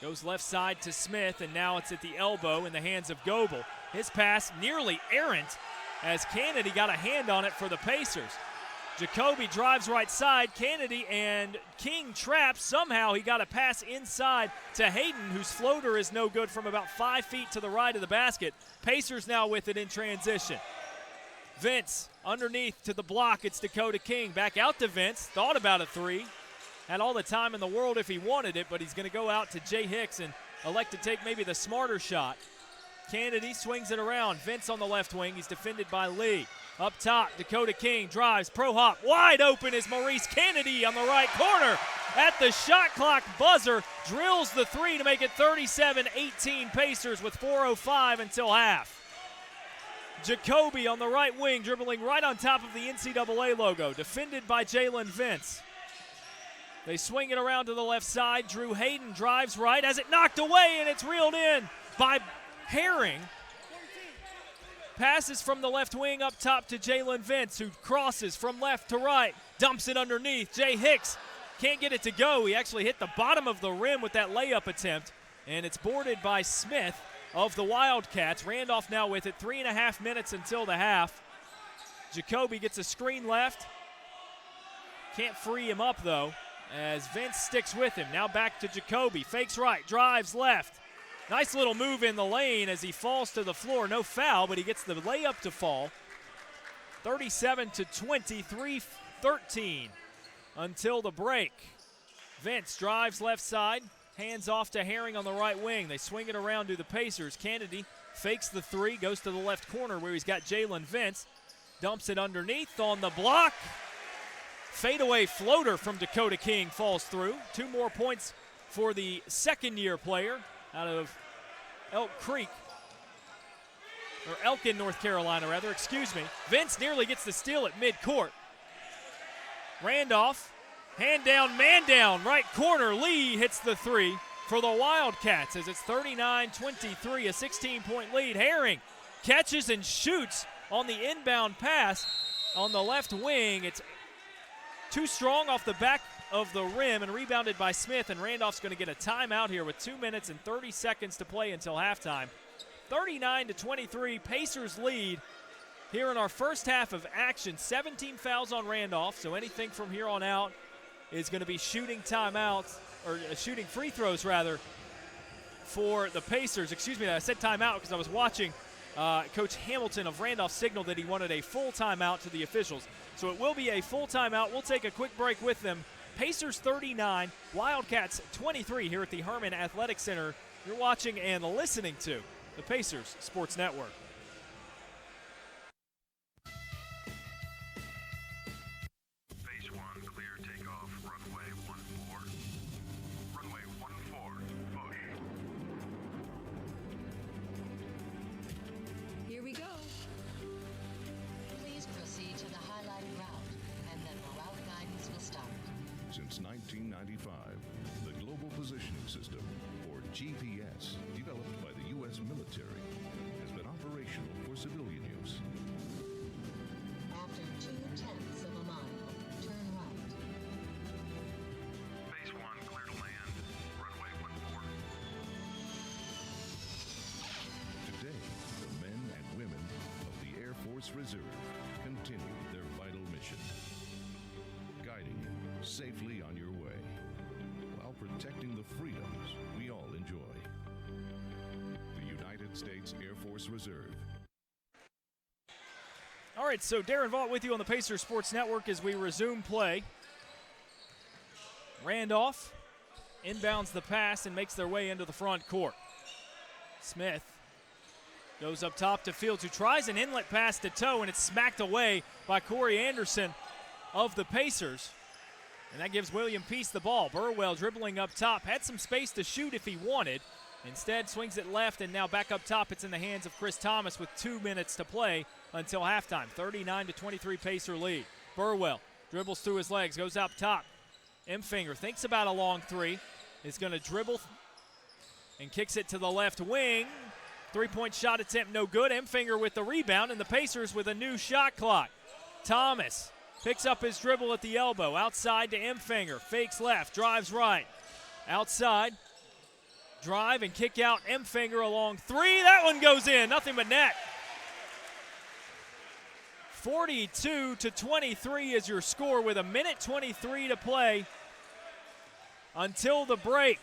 Goes left side to Smith, and now it's at the elbow in the hands of Goebel. His pass nearly errant as Kennedy got a hand on it for the Pacers. Jacoby drives right side. Kennedy and King traps. Somehow he got a pass inside to Hayden, whose floater is no good from about 5 feet to the right of the basket. Pacers now with it in transition. Vince underneath to the block. It's Dakota King. Back out to Vince. Thought about a three. Had all the time in the world if he wanted it, but he's going to go out to Jay Hicks and elect to take maybe the smarter shot. Kennedy swings it around. Vince on the left wing. He's defended by Lee. Up top, Dakota King drives, pro hop. Wide open is Maurice Kennedy on the right corner. At the shot clock buzzer, drills the three to make it 37-18 Pacers with 4:05 until half. Jacoby on the right wing, dribbling right on top of the NCAA logo, defended by Jalen Vince. They swing it around to the left side. Drew Hayden drives right, has it knocked away, and it's reeled in by Herring. Passes from the left wing up top to Jalen Vince, who crosses from left to right, dumps it underneath. Jay Hicks can't get it to go. He actually hit the bottom of the rim with that layup attempt, and it's boarded by Smith of the Wildcats. Randolph now with it, 3.5 minutes until the half. Jacoby gets a screen left. Can't free him up, though, as Vince sticks with him. Now back to Jacoby. Fakes right, drives left. Nice little move in the lane as he falls to the floor. No foul, but he gets the layup to fall. 37-20, 3:13 until the break. Vince drives left side, hands off to Herring on the right wing. They swing it around to the Pacers. Kennedy fakes the three, goes to the left corner where he's got Jalen Vince. Dumps it underneath on the block. Fadeaway floater from Dakota King falls through. 2 more points for the second-year player out of Elkin, North Carolina, rather, excuse me. Vince nearly gets the steal at midcourt. Randolph, hand down, man down, right corner. Lee hits the three for the Wildcats as it's 39-23, a 16-point lead. Herring catches and shoots on the inbound pass on the left wing. It's too strong off the back of the rim and rebounded by Smith, and Randolph's going to get a timeout here with 2 minutes and 30 seconds to play until halftime. 39-23, Pacers lead here in our first half of action. 17 fouls on Randolph, so anything from here on out is going to be shooting timeouts, or shooting free throws rather, for the Pacers. Excuse me, I said timeout because I was watching Coach Hamilton of Randolph signal that he wanted a full timeout to the officials. So it will be a full timeout. We'll take a quick break with them. Pacers 39, Wildcats 23 here at the Herman Athletic Center. You're watching and listening to the Pacers Sports Network. Phase 1, clear takeoff, runway 14. Runway 14, push. Here we go. Please proceed to the highlighted route, and then the route guidance will start. Since 1995, the Global Positioning System, or GPS, developed by the U.S. military, has been operational for civilian use. After 0.2 of a mile, turn right. Phase 1, clear to land, runway 14. Today, the men and women of the Air Force Reserve continue their vital mission, guiding you safely on your way while protecting the freedoms we all enjoy. The United States Air Force Reserve. All right, so Darren Vaught with you on the Pacers Sports Network as we resume play. Randolph inbounds the pass and makes their way into the front court. Smith goes up top to Fields, who tries an inlet pass to Toe, and it's smacked away by Corey Anderson of the Pacers. And that gives William Peace the ball. Burwell dribbling up top, had some space to shoot if he wanted. Instead, swings it left, and now back up top. It's in the hands of Chris Thomas with 2 minutes to play until halftime. 39-23 Pacer lead. Burwell dribbles through his legs, goes up top. Emfinger thinks about a long three. Is going to dribble and kicks it to the left wing. 3-point shot attempt, no good. Emfinger with the rebound, and the Pacers with a new shot clock. Thomas picks up his dribble at the elbow. Outside to Emfinger. Fakes left, drives right. Outside. Drive and kick out. Emfinger along three. That one goes in. Nothing but net. 42-23 is your score with 1:23 to play until the break.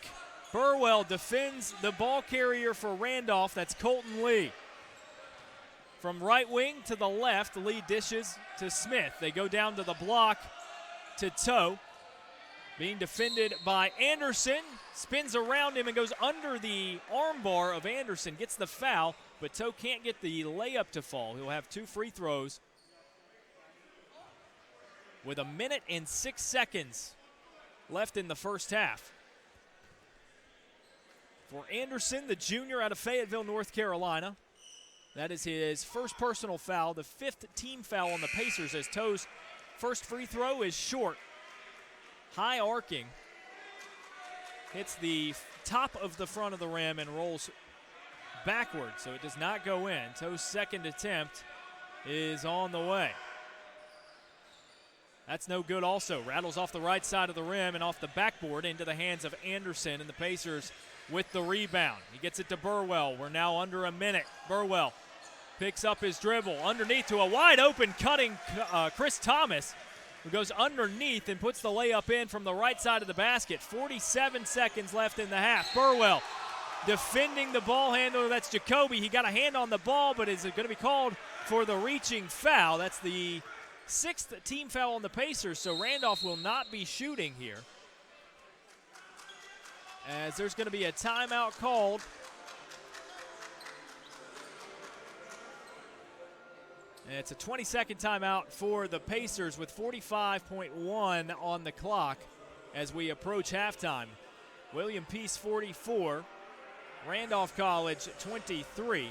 Burwell defends the ball carrier for Randolph. That's Colton Lee. From right wing to the left, Lee dishes to Smith. They go down to the block to Toe. being defended by Anderson. Spins around him and goes under the armbar of Anderson. Gets the foul, but Toe can't get the layup to fall. He'll have 2 free throws with 1 minute and 6 seconds left in the first half. For Anderson, the junior out of Fayetteville, North Carolina, that is his first personal foul, the 5th team foul on the Pacers, as Toe's first free throw is short. High arcing. Hits the top of the front of the rim and rolls backward, so it does not go in. Toe's second attempt is on the way. That's no good also. Rattles off the right side of the rim and off the backboard into the hands of Anderson, and the Pacers with the rebound. He gets it to Burwell. We're now under a minute. Burwell picks up his dribble underneath to a wide open cutting Chris Thomas, who goes underneath and puts the layup in from the right side of the basket. 47 seconds left in the half. Burwell defending the ball handler. That's Jacoby. He got a hand on the ball, but is it going to be called for the reaching foul? That's the 6th team foul on the Pacers, so Randolph will not be shooting here, as there's going to be a timeout called. And it's a 20-second timeout for the Pacers with 45.1 on the clock as we approach halftime. William Peace 44, Randolph College 23.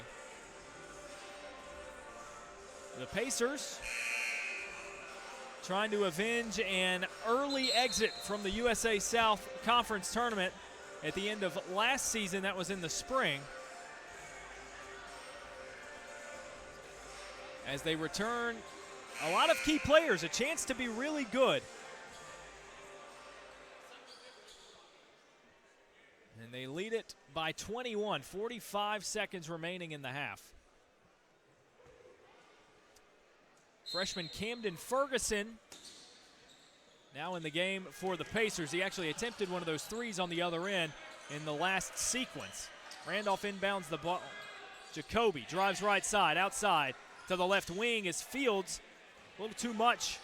The Pacers trying to avenge an early exit from the USA South Conference Tournament at the end of last season. That was in the spring. As they return a lot of key players, a chance to be really good. And they lead it by 21, 45 seconds remaining in the half. Freshman Camden Ferguson now in the game for the Pacers. He actually attempted one of those threes on the other end in the last sequence. Randolph inbounds the ball. Jacoby drives right side, outside to the left wing is Fields. A little too much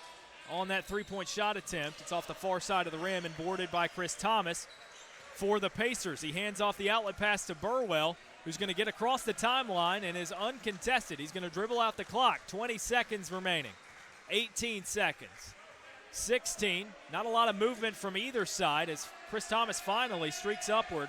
on that three-point shot attempt. It's off the far side of the rim and boarded by Chris Thomas for the Pacers. He hands off the outlet pass to Burwell, who's going to get across the timeline and is uncontested. He's going to dribble out the clock. 20 seconds remaining. 18 seconds. 16. Not a lot of movement from either side as Chris Thomas finally streaks upward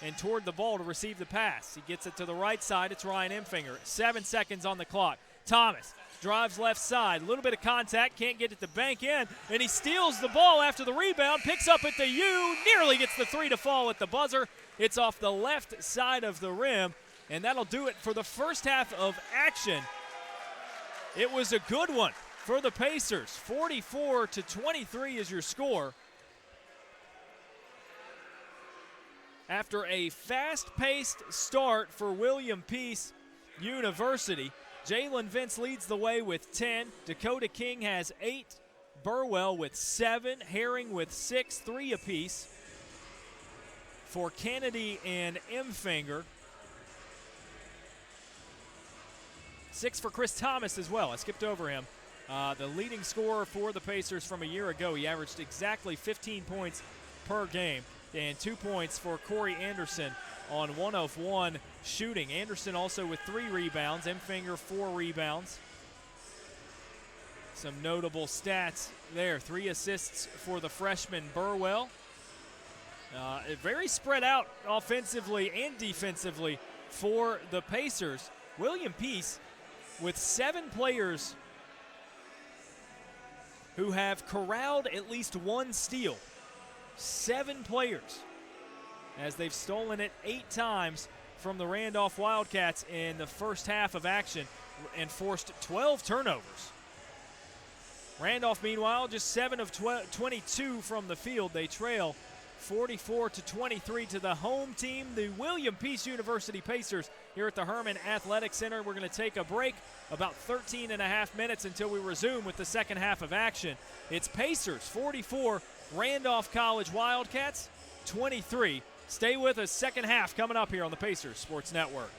and toward the ball to receive the pass. He gets it to the right side. It's Ryan Emfinger. 7 seconds on the clock. Thomas drives left side. A little bit of contact. Can't get it to bank in. And he steals the ball after the rebound. Picks up at the U. Nearly gets the three to fall at the buzzer. It's off the left side of the rim. And that'll do it for the first half of action. It was a good one for the Pacers. 44-23 is your score. After a fast-paced start for William Peace University, Jalen Vince leads the way with 10. Dakota King has 8. Burwell with 7. Herring with 6, 3 apiece for Kennedy and Emfinger. 6 for Chris Thomas as well. I skipped over him. The leading scorer for the Pacers from a year ago. He averaged exactly 15 points per game. And 2 points for Corey Anderson on 1 of 1 shooting. Anderson also with 3 rebounds. Emfinger 4 rebounds. Some notable stats there. 3 assists for the freshman Burwell. Very spread out offensively and defensively for the Pacers. William Peace with 7 players who have corralled at least 1 steal. 7 players, as they've stolen it 8 times from the Randolph Wildcats in the first half of action and forced 12 turnovers. Randolph, meanwhile, just 7 of 22 from the field. They trail 44-23 to the home team, the William Peace University Pacers, here at the Herman Athletic Center. We're going to take a break, about 13 and a half minutes until we resume with the second half of action. It's Pacers 44, Randolph College Wildcats 23. Stay with us, second half coming up here on the Pacers Sports Network.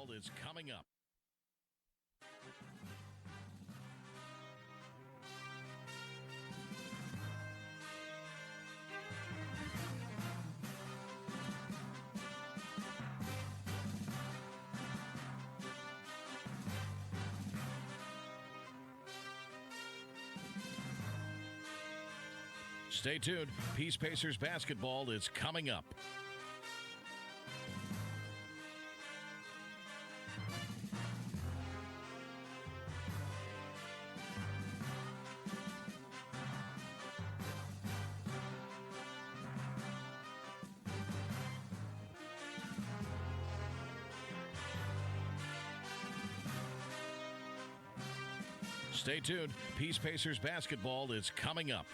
basketball is coming up. Stay tuned. Peace Pacers basketball is coming up. Stay tuned. Peace Pacers basketball is coming up.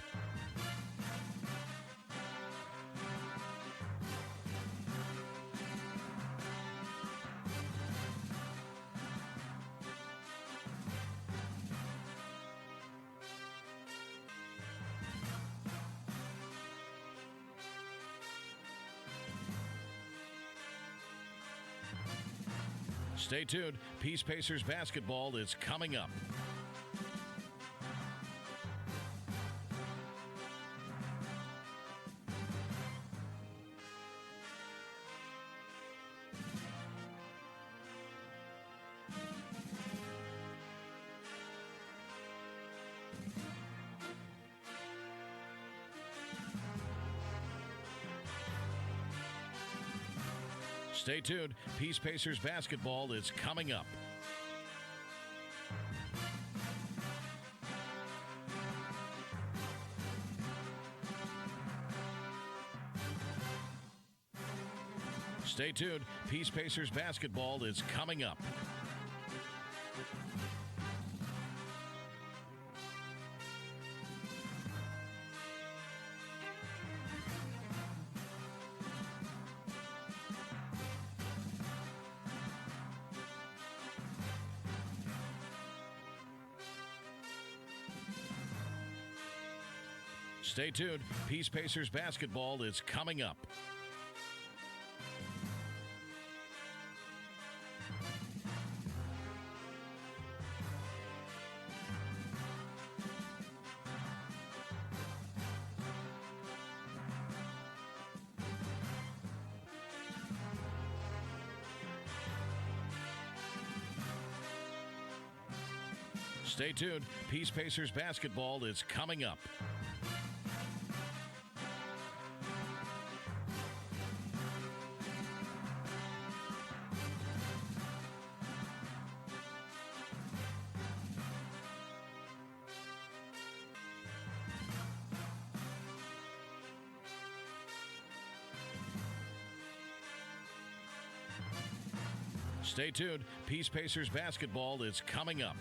Stay tuned. Peace Pacers basketball is coming up. Stay tuned. Peace Pacers basketball is coming up. Stay tuned. Peace Pacers basketball is coming up. Stay tuned. Peace Pacers basketball is coming up. Stay tuned. Peace Pacers basketball is coming up. Stay tuned. Peace Pacers basketball is coming up.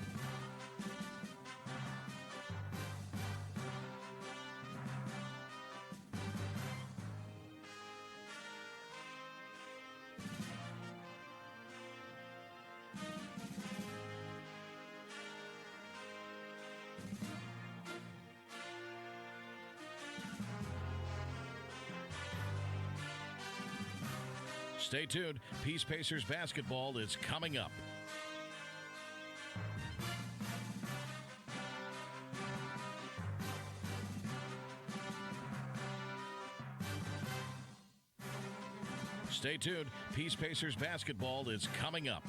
Stay tuned. Peace Pacers basketball is coming up. Stay tuned. Peace Pacers basketball is coming up.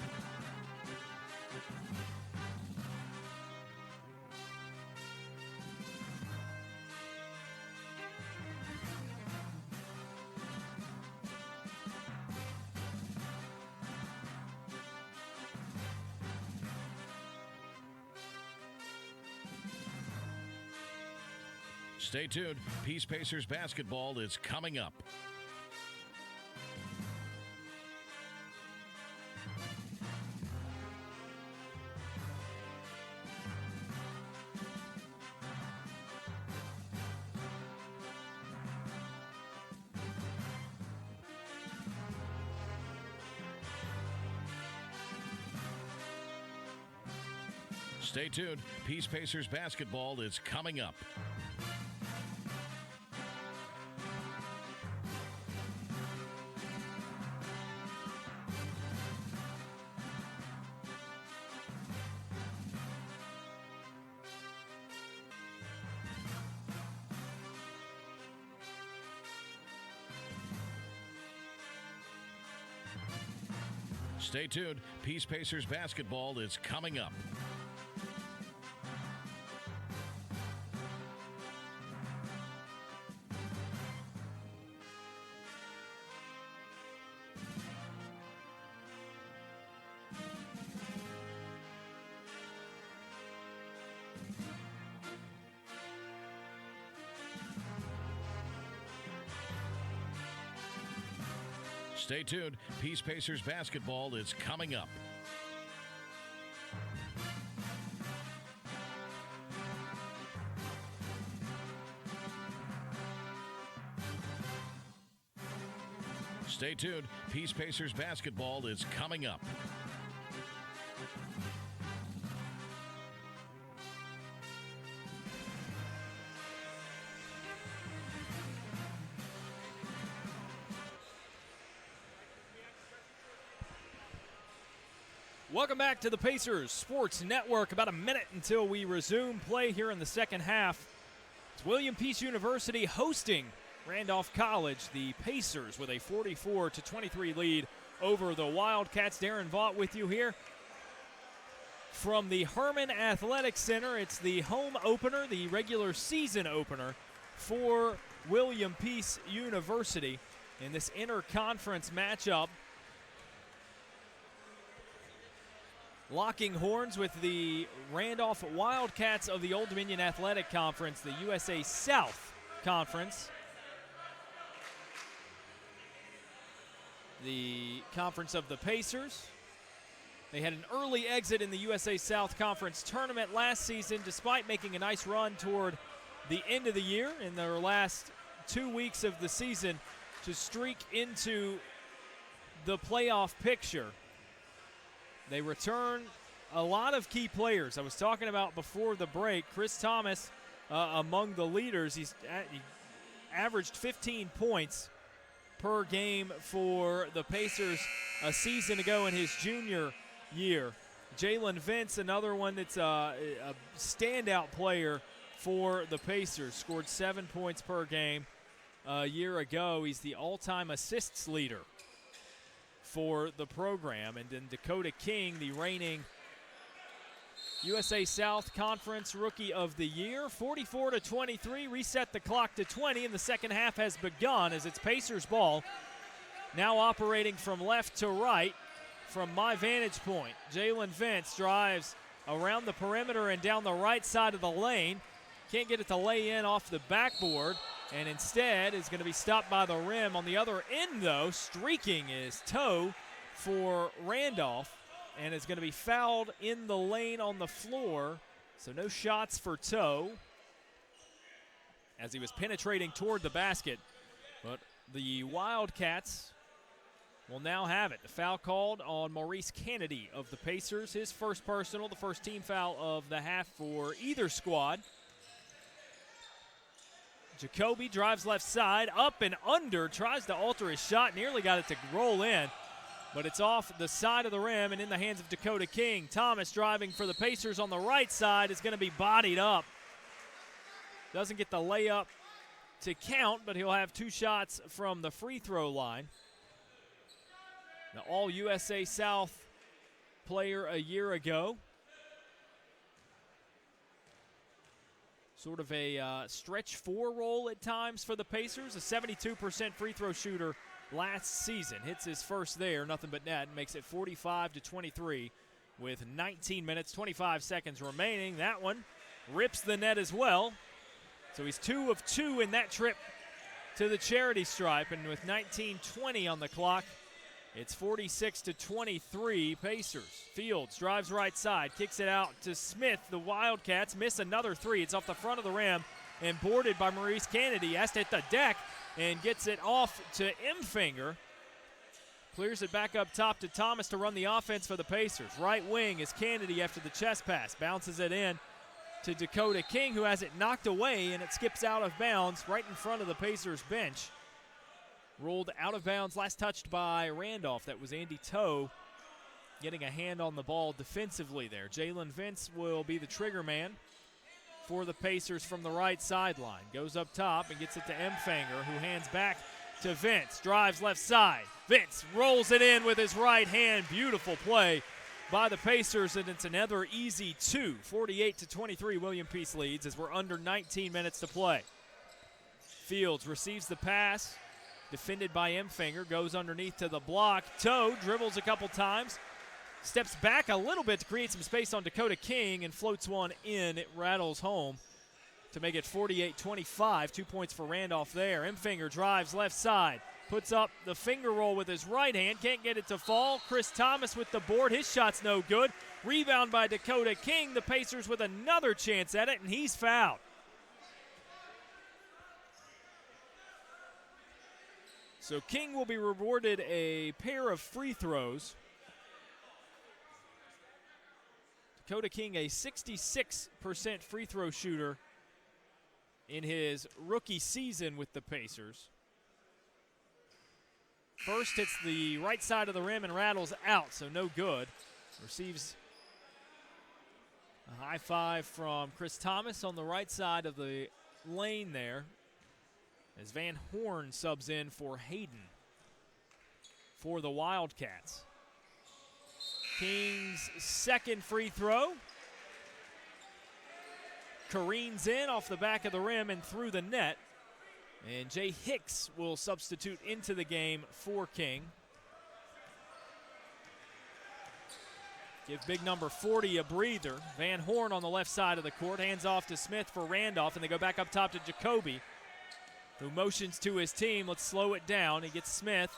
Stay tuned. Peace Pacers basketball is coming up. Stay tuned. Peace Pacers basketball is coming up. Stay tuned. Peace Pacers basketball is coming up. Stay tuned. Peace Pacers basketball is coming up. Stay tuned. Peace Pacers basketball is coming up. Welcome back to the Pacers Sports Network. About a minute until we resume play here in the second half. It's William Peace University hosting Randolph College. The Pacers with a 44-23 lead over the Wildcats. Darren Vaught with you here from the Herman Athletic Center. It's the home opener, the regular season opener for William Peace University in this interconference matchup. Locking horns with the Randolph Wildcats of the Old Dominion Athletic Conference, the USA South Conference. The conference of the Pacers. They had an early exit in the USA South Conference tournament last season, despite making a nice run toward the end of the year in their last 2 weeks of the season to streak into the playoff picture. They return a lot of key players. I was talking about before the break, Chris Thomas among the leaders. He averaged 15 points per game for the Pacers a season ago in his junior year. Jalen Vince, another one that's a standout player for the Pacers, scored 7 points per game a year ago. He's the all-time assists leader for the program. And then Dakota King, the reigning USA South Conference Rookie of the Year, 44-23, reset the clock to 20, and the second half has begun as it's Pacers ball. Now operating from left to right from my vantage point. Jalen Vince drives around the perimeter and down the right side of the lane. Can't get it to lay in off the backboard, and instead is going to be stopped by the rim. On the other end, though, streaking is Toe for Randolph, and is going to be fouled in the lane on the floor. So no shots for Toe as he was penetrating toward the basket. But the Wildcats will now have it. The foul called on Maurice Kennedy of the Pacers. His first personal, the first team foul of the half for either squad. Jacoby drives left side, up and under, tries to alter his shot, nearly got it to roll in, but it's off the side of the rim and in the hands of Dakota King. Thomas driving for the Pacers on the right side is going to be bodied up. Doesn't get the layup to count, but he'll have 2 shots from the free throw line. The All-USA South player a year ago. Sort of a stretch 4 role at times for the Pacers. A 72% free throw shooter last season. Hits his first there, nothing but net, makes it 45-23 with 19 minutes, 25 seconds remaining. That one rips the net as well. So he's 2 of 2 in that trip to the charity stripe, and with 19:20 on the clock, it's 46-23 Pacers. Fields drives right side, kicks it out to Smith. The Wildcats miss another 3. It's off the front of the rim and boarded by Maurice Kennedy. Has to hit the deck and gets it off to Imfinger. Clears it back up top to Thomas to run the offense for the Pacers. Right wing is Kennedy after the chest pass. Bounces it in to Dakota King, who has it knocked away, and it skips out of bounds right in front of the Pacers bench. Rolled out of bounds, last touched by Randolph. That was Andy Toe getting a hand on the ball defensively there. Jalen Vince will be the trigger man for the Pacers from the right sideline. Goes up top and gets it to Imfinger, who hands back to Vince. Drives left side, Vince rolls it in with his right hand. Beautiful play by the Pacers, and it's another easy two. 48-23, William Peace leads as we're under 19 minutes to play. Fields receives the pass, defended by Emfinger, goes underneath to the block. Toe dribbles a couple times, steps back a little bit to create some space on Dakota King and floats one in. It rattles home to make it 48-25. 2 points for Randolph there. Emfinger drives left side, puts up the finger roll with his right hand, can't get it to fall. Chris Thomas with the board, his shot's no good. Rebound by Dakota King. The Pacers with another chance at it, and he's fouled. So King will be rewarded a pair of free throws. Dakota King, a 66% free throw shooter in his rookie season with the Pacers. First hits the right side of the rim and rattles out, so no good. Receives a high five from Chris Thomas on the right side of the lane there, as Van Horn subs in for Hayden for the Wildcats. King's second free throw careens in off the back of the rim and through the net. And Jay Hicks will substitute into the game for King. Give big number 40 a breather. Van Horn on the left side of the court, hands off to Smith for Randolph, and they go back up top to Jacoby, who motions to his team. Let's slow it down. He gets Smith.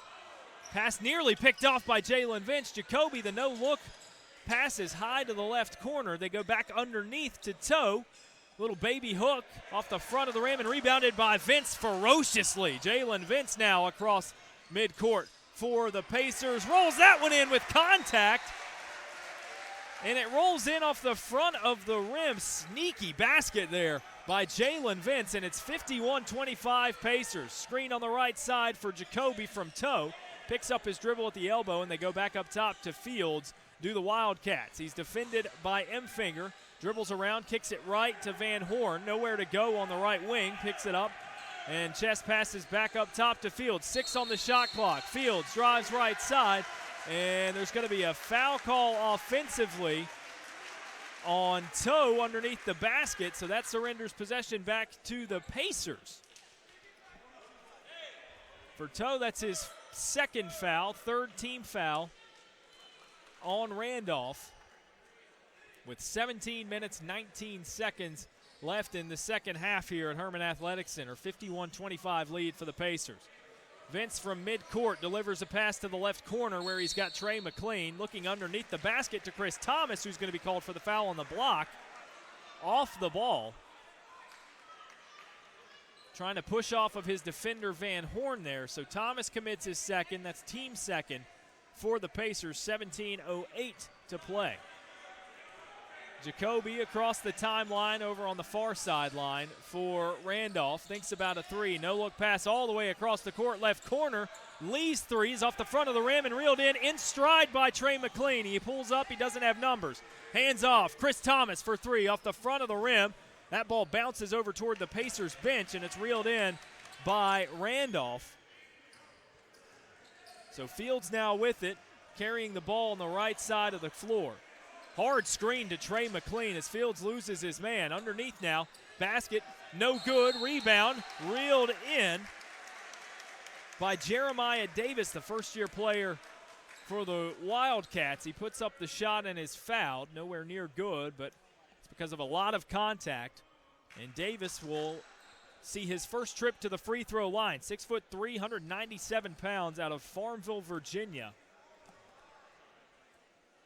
Pass nearly picked off by Jalen Vince. Jacoby, the no-look pass is high to the left corner. They go back underneath to Toe. Little baby hook off the front of the rim and rebounded by Vince ferociously. Jalen Vince now across midcourt for the Pacers. Rolls that one in with contact. And it rolls in off the front of the rim. Sneaky basket there by Jalen Vince, and it's 51-25 Pacers. Screen on the right side for Jacoby from Toe. Picks up his dribble at the elbow, and they go back up top to Fields, do the Wildcats. He's defended by Emfinger. Dribbles around, kicks it right to Van Horn. Nowhere to go on the right wing. Picks it up and chest passes back up top to Fields. 6 on the shot clock. Fields drives right side, and there's going to be a foul call offensively on Toe underneath the basket, so that surrenders possession back to the Pacers. For Toe, that's his second foul, third team foul on Randolph, with 17 minutes, 19 seconds left in the second half here at Herman Athletic Center. 51-25 lead for the Pacers. Vince from midcourt delivers a pass to the left corner where he's got Trey McLean looking underneath the basket to Chris Thomas, who's going to be called for the foul on the block. Off the ball. Trying to push off of his defender Van Horn there. So Thomas commits his second. That's team second for the Pacers. 17:08 to play. Jacoby across the timeline over on the far sideline for Randolph. Thinks about a three. No-look pass all the way across the court, left corner. Lee's threes off the front of the rim and reeled in stride by Trey McLean. He pulls up. He doesn't have numbers. Hands off. Chris Thomas for three off the front of the rim. That ball bounces over toward the Pacers bench, and it's reeled in by Randolph. So Fields now with it, carrying the ball on the right side of the floor. Hard screen to Trey McLean as Fields loses his man. Underneath now, basket, no good. Rebound, reeled in by Jeremiah Davis, the first-year player for the Wildcats. He puts up the shot and is fouled. Nowhere near good, but it's because of a lot of contact. And Davis will see his first trip to the free throw line. 6'3", 197 pounds out of Farmville, Virginia.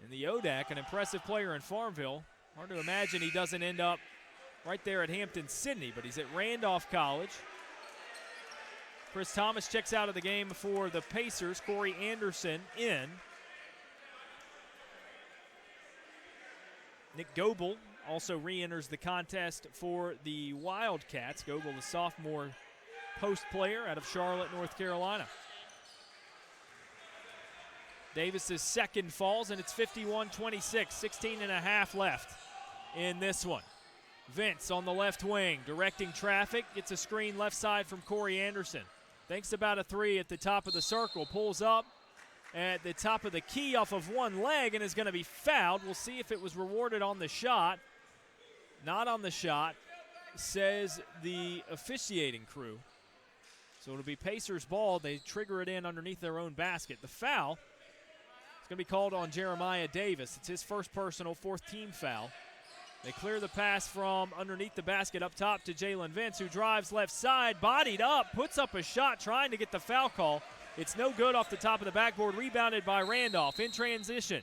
And the ODAC, an impressive player in Farmville. Hard to imagine he doesn't end up right there at Hampton-Sydney, but he's at Randolph College. Chris Thomas checks out of the game for the Pacers. Corey Anderson in. Nick Goebel also re-enters the contest for the Wildcats. Goebel, the sophomore post player out of Charlotte, North Carolina. Davis's second falls, and it's 51-26, 16 and a half left in this one. Vince on the left wing, directing traffic, gets a screen left side from Corey Anderson. thinks about a three at the top of the circle, pulls up at the top of the key off of one leg and is going to be fouled. We'll see if it was rewarded on the shot. Not on the shot, says the officiating crew. So it'll be Pacers ball. They trigger it in underneath their own basket. The foul is going to be called on Jeremiah Davis. It's his first personal, fourth team foul. They clear the pass from underneath the basket up top to Jalen Vince, who drives left side, bodied up, puts up a shot trying to get the foul call. It's no good off the top of the backboard, rebounded by Randolph in transition.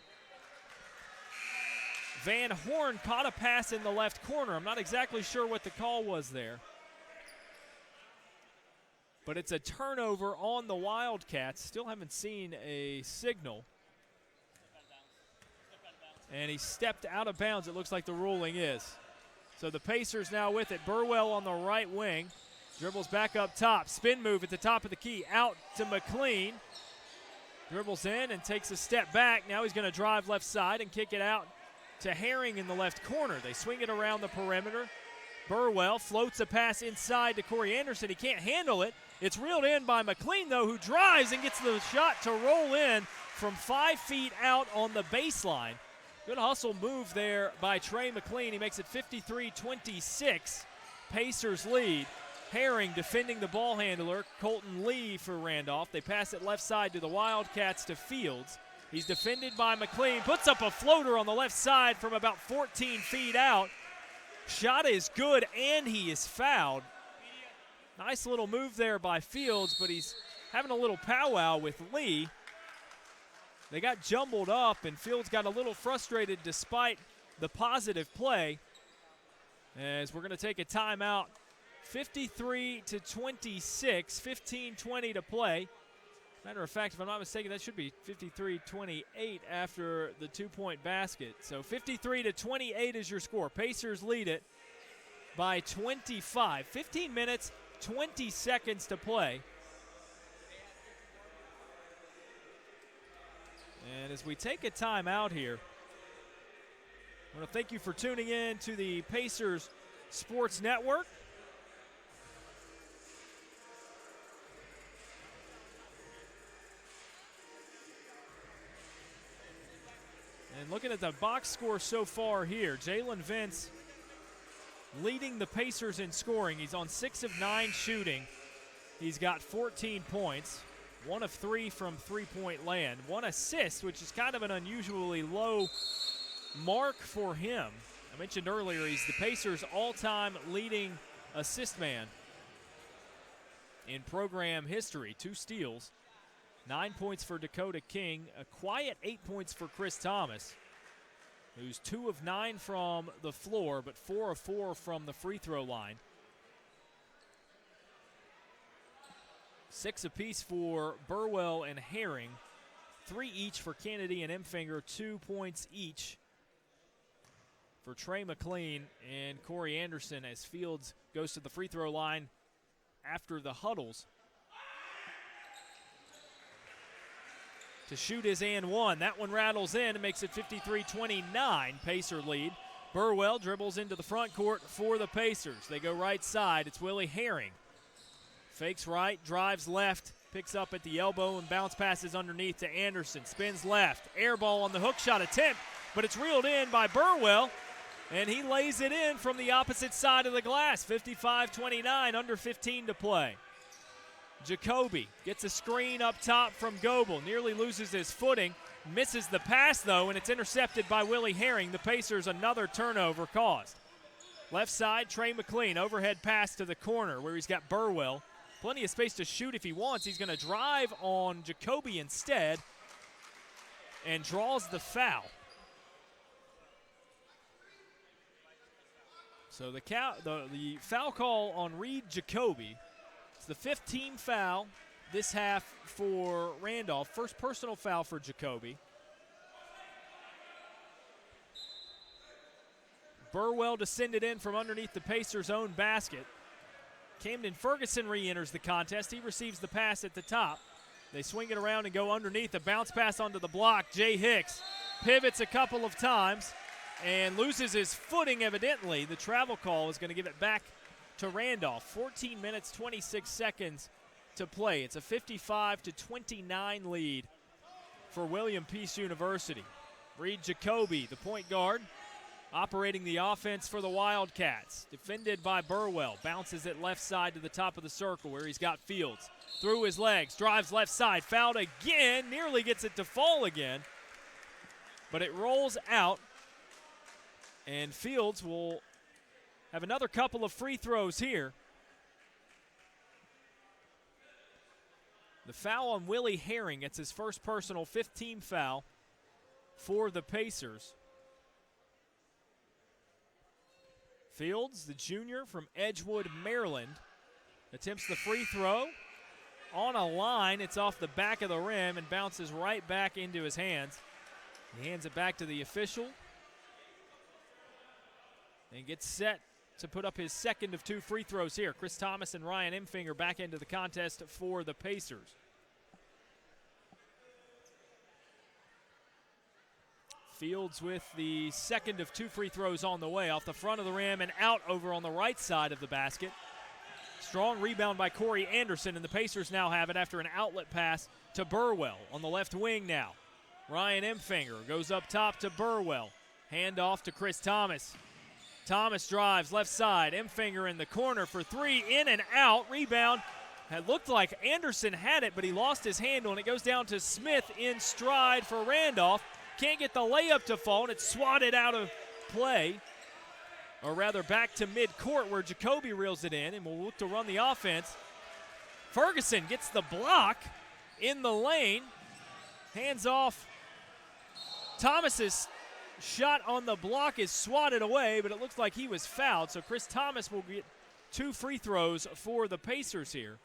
Van Horn caught a pass in the left corner. I'm not exactly sure what the call was there. But it's a turnover on the Wildcats. Still haven't seen a signal. And he stepped out of bounds, it looks like the ruling is. So the Pacers now with it. Burwell on the right wing. Dribbles back up top. Spin move at the top of the key. Out to McLean. Dribbles in and takes a step back. Now he's going to drive left side and kick it out to Herring in the left corner. They swing it around the perimeter. Burwell floats a pass inside to Corey Anderson. He can't handle it. It's reeled in by McLean, though, who drives and gets the shot to roll in from 5 feet out on the baseline. Good hustle move there by Trey McLean. He makes it 53-26. Pacers lead. Herring defending the ball handler, Colton Lee for Randolph. They pass it left side to the Wildcats to Fields. He's defended by McLean. Puts up a floater on the left side from about 14 feet out. Shot is good, and he is fouled. Nice little move there by Fields, but he's having a little powwow with Lee. They got jumbled up, and Fields got a little frustrated despite the positive play. As we're going to take a timeout, 53-26, 15:20 to play. Matter of fact, if I'm not mistaken, that should be 53-28 after the two-point basket. So 53-28 is your score. Pacers lead it by 25. 15 minutes, 20 seconds to play. And as we take a timeout here, I want to thank you for tuning in to the Pacers Sports Network. And looking at the box score so far here, Jalen Vince leading the Pacers in scoring. He's on 6 of 9 shooting. He's got 14 points, 1 of 3 from three-point land, 1 assist, which is kind of an unusually low mark for him. I mentioned earlier he's the Pacers' all-time leading assist man in program history. 2 steals. 9 points for Dakota King, a quiet 8 points for Chris Thomas, who's 2 of 9 from the floor, but 4 of 4 from the free throw line. 6 apiece for Burwell and Herring, 3 each for Kennedy and Empfinger, 2 points each for Trey McLean and Corey Anderson as Fields goes to the free throw line after the huddles to shoot his and one. That one rattles in and makes it 53-29, Pacer lead. Burwell dribbles into the front court for the Pacers. They go right side. It's Willie Herring. Fakes right, drives left, picks up at the elbow and bounce passes underneath to Anderson. Spins left, air ball on the hook shot attempt, but it's reeled in by Burwell, and he lays it in from the opposite side of the glass. 55-29, under 15 to play. Jacoby gets a screen up top from Goebel, nearly loses his footing, misses the pass though, and it's intercepted by Willie Herring. The Pacers another turnover caused. Left side, Trey McLean, overhead pass to the corner where he's got Burwell. Plenty of space to shoot if he wants. He's going to drive on Jacoby instead and draws the foul. So the foul call on Reed Jacoby. It's the 5th team foul this half for Randolph. First personal foul for Jacoby. Burwell to send it in from underneath the Pacers' own basket. Camden Ferguson re-enters the contest. He receives the pass at the top. They swing it around and go underneath. A bounce pass onto the block. Jay Hicks pivots a couple of times and loses his footing evidently. The travel call is going to give it back to Randolph. 14 minutes, 26 seconds to play. It's a 55-29 lead for William Peace University. Reed Jacoby, the point guard, operating the offense for the Wildcats. Defended by Burwell. Bounces it left side to the top of the circle where he's got Fields. Through his legs, drives left side, fouled again, nearly gets it to fall again. But it rolls out, and Fields will have another couple of free throws here. The foul on Willie Herring. It's his first personal 15 foul for the Pacers. Fields, the junior from Edgewood, Maryland, attempts the free throw. On a line, it's off the back of the rim and bounces right back into his hands. He hands it back to the official and gets set to put up his second of 2 free throws here. Chris Thomas and Ryan Emfinger back into the contest for the Pacers. Fields with the second of 2 free throws on the way, off the front of the rim and out over on the right side of the basket. Strong rebound by Corey Anderson, and the Pacers now have it after an outlet pass to Burwell on the left wing now. Ryan Emfinger goes up top to Burwell. Hand off to Chris Thomas. Thomas drives left side. Emfinger in the corner for 3, in and out. Rebound. It looked like Anderson had it, but he lost his handle, and it goes down to Smith in stride for Randolph. Can't get the layup to fall, and it's swatted out of play. Or rather back to midcourt where Jacoby reels it in, and will look to run the offense. Ferguson gets the block in the lane. Hands off. Thomas's shot on the block is swatted away, but it looks like he was fouled. So Chris Thomas will get 2 free throws for the Pacers here.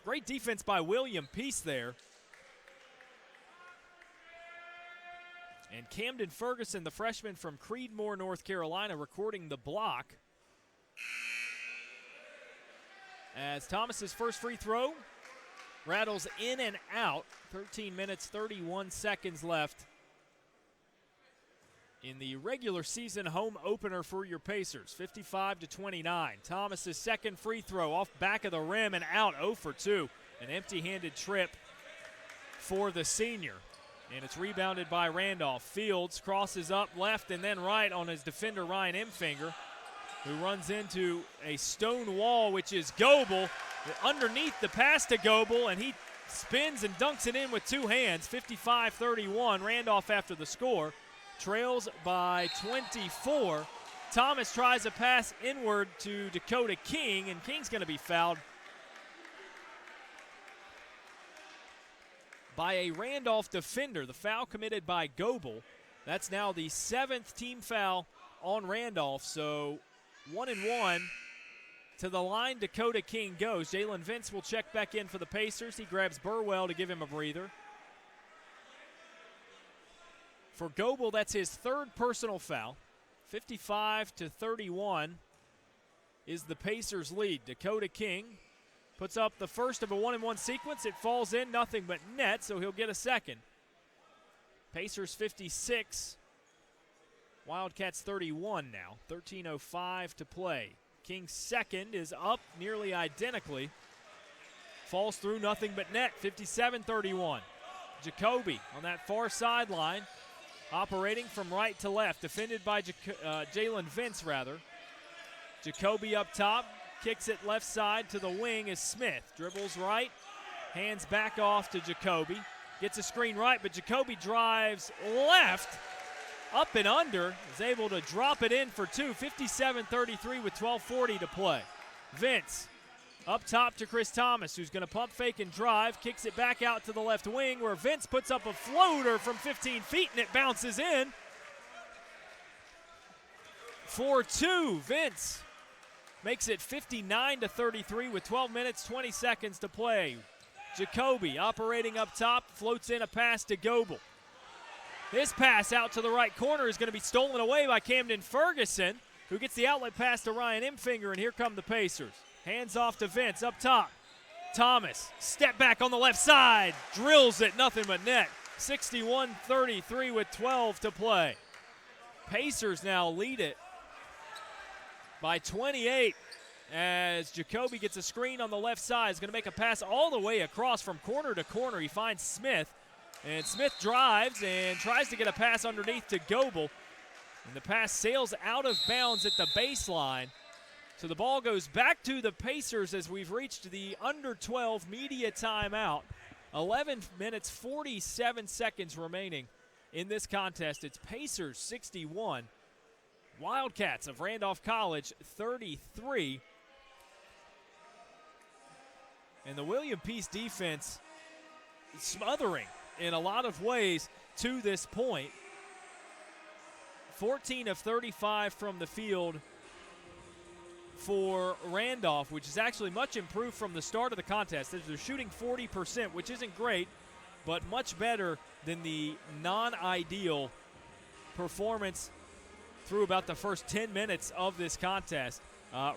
Great defense by William Peace there. And Camden Ferguson, the freshman from Creedmoor, North Carolina, recording the block. As Thomas's first free throw rattles in and out. 13 minutes, 31 seconds left in the regular season home opener for your Pacers. 55-29. Thomas's second free throw off back of the rim and out, 0 for 2. An empty-handed trip for the senior. And it's rebounded by Randolph. Fields crosses up left and then right on his defender, Ryan Emfinger, who runs into a stone wall, which is Goebel. Underneath the pass to Goebel, and he spins and dunks it in with 2 hands. 55-31. Randolph after the score trails by 24. Thomas tries a pass inward to Dakota King, and King's going to be fouled by a Randolph defender. The foul committed by Goebel. That's now the 7th team foul on Randolph. So 1-1. To the line, Dakota King goes. Jalen Vince will check back in for the Pacers. He grabs Burwell to give him a breather. For Goebel, that's his 3rd personal foul. 55-31 is the Pacers' lead. Dakota King puts up the first of a 1-and-1 sequence. It falls in, nothing but net, so he'll get a second. Pacers 56. Wildcats 31 now. 13:05 to play. King's second is up nearly identically. Falls through, nothing but net. 57-31. Jacoby on that far sideline, operating from right to left, defended by Jalen Vince, rather. Jacoby up top, kicks it left side to the wing is Smith. Dribbles right, hands back off to Jacoby. Gets a screen right, but Jacoby drives left, up and under, is able to drop it in for 2. 57-33 with 12:40 to play. Vince up top to Chris Thomas, who's going to pump fake and drive, kicks it back out to the left wing where Vince puts up a floater from 15 feet and it bounces in. For 2, Vince makes it 59-33 with 12 minutes, 20 seconds to play. Jacoby operating up top, floats in a pass to Goebel. His pass out to the right corner is going to be stolen away by Camden Ferguson, who gets the outlet pass to Ryan Emfinger, and here come the Pacers. Hands off to Vince up top. Thomas, step back on the left side, drills it, nothing but net. 61-33 with 12 to play. Pacers now lead it by 28 as Jacoby gets a screen on the left side. Is going to make a pass all the way across from corner to corner. He finds Smith, and Smith drives and tries to get a pass underneath to Goebel. And the pass sails out of bounds at the baseline. So the ball goes back to the Pacers as we've reached the under 12 media timeout. 11 minutes, 47 seconds remaining in this contest. It's Pacers 61, Wildcats of Randolph College 33. And the William Peace defense smothering in a lot of ways to this point. 14 of 35 from the field for Randolph, which is actually much improved from the start of the contest. They're shooting 40%, which isn't great, but much better than the non-ideal performance through about the first 10 minutes of this contest.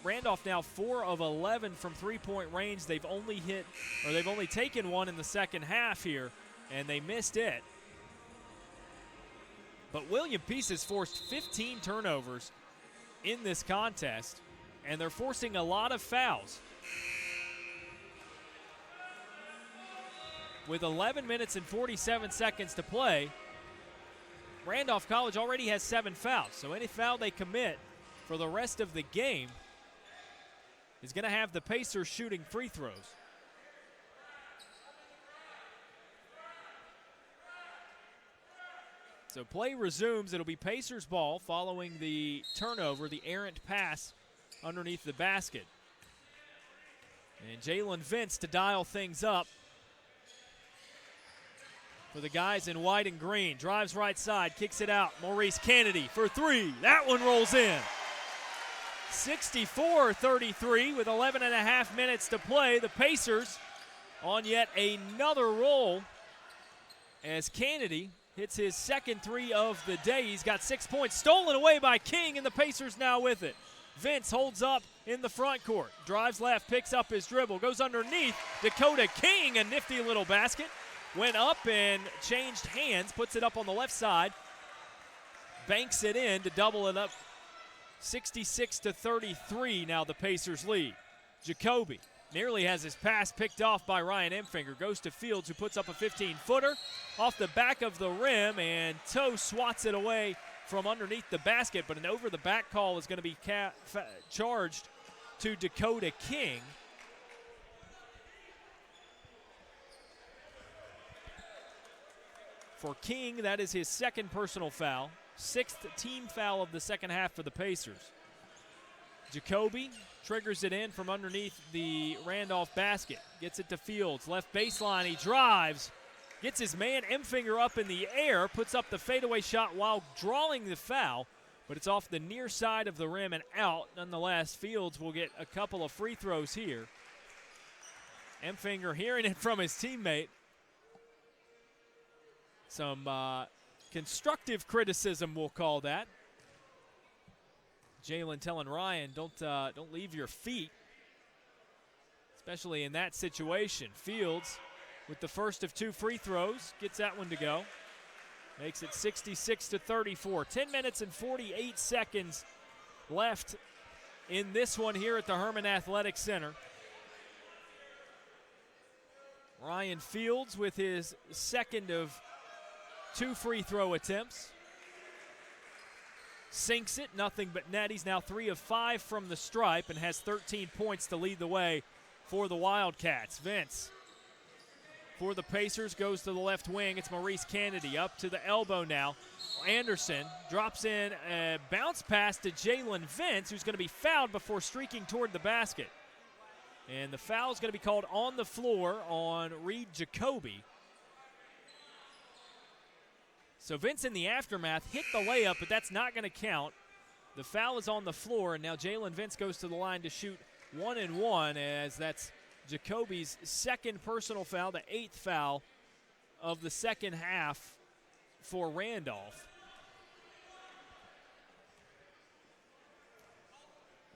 Randolph now 4 of 11 from three-point range. They've only taken one in the second half here, and they missed it. But William Peace has forced 15 turnovers in this contest, and they're forcing a lot of fouls. With 11 minutes and 47 seconds to play, Randolph College already has 7 fouls. So any foul they commit for the rest of the game is going to have the Pacers shooting free throws. So play resumes. It'll be Pacers ball following the turnover, the errant pass underneath the basket. And Jalen Vince to dial things up for the guys in white and green. Drives right side, kicks it out. Maurice Kennedy for 3. That one rolls in. 64-33 with 11 and a half minutes to play. The Pacers on yet another roll as Kennedy hits his second 3 of the day. He's got 6 points stolen away by King, and the Pacers now with it. Vince holds up in the front court. Drives left, picks up his dribble, goes underneath. Dakota King, a nifty little basket. Went up and changed hands, puts it up on the left side. Banks it in to double it up. 66-33 now the Pacers lead. Jacoby nearly has his pass picked off by Ryan Emfinger. Goes to Fields, who puts up a 15-footer off the back of the rim, and Toe swats it away from underneath the basket, but an over-the-back call is going to be charged to Dakota King. For King, that is his second personal foul. 6th team foul of the second half for the Pacers. Jacoby triggers it in from underneath the Randolph basket. Gets it to Fields, left baseline, he drives. Gets his man Emfinger up in the air, puts up the fadeaway shot while drawing the foul, but it's off the near side of the rim and out. Nonetheless, Fields will get a couple of free throws here. Emfinger hearing it from his teammate. Some constructive criticism, we'll call that. Jalen telling Ryan, don't leave your feet, especially in that situation. Fields with the first of 2 free throws, gets that one to go. Makes it 66-34. 10 minutes and 48 seconds left in this one here at the Herman Athletic Center. Ryan Fields with his second of 2 free throw attempts. Sinks it, nothing but net. He's now 3 of 5 from the stripe and has 13 points to lead the way for the Wildcats. Vince for the Pacers goes to the left wing. It's Maurice Kennedy up to the elbow now. Anderson drops in a bounce pass to Jalen Vince, who's going to be fouled before streaking toward the basket. And the foul is going to be called on the floor on Reed Jacoby. So Vince in the aftermath hit the layup, but that's not going to count. The foul is on the floor, and now Jalen Vince goes to the line to shoot 1 and 1, as that's Jacoby's second personal foul, the 8th foul of the second half for Randolph.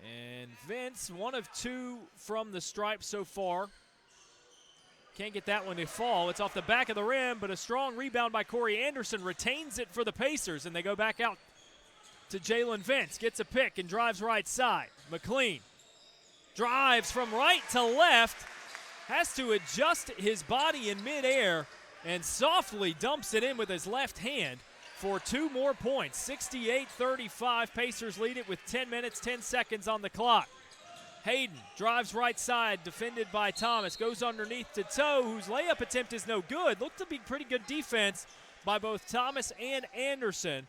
And Vince, 1 of 2 from the stripe so far. Can't get that one to fall. It's off the back of the rim, but a strong rebound by Corey Anderson retains it for the Pacers, and they go back out to Jalen Vince. Gets a pick and drives right side. McLean drives from right to left, has to adjust his body in midair, and softly dumps it in with his left hand for 2 more points. 68-35, Pacers lead it with 10 minutes, 10 seconds on the clock. Hayden drives right side, defended by Thomas, goes underneath to Toe, whose layup attempt is no good. Looked to be pretty good defense by both Thomas and Anderson.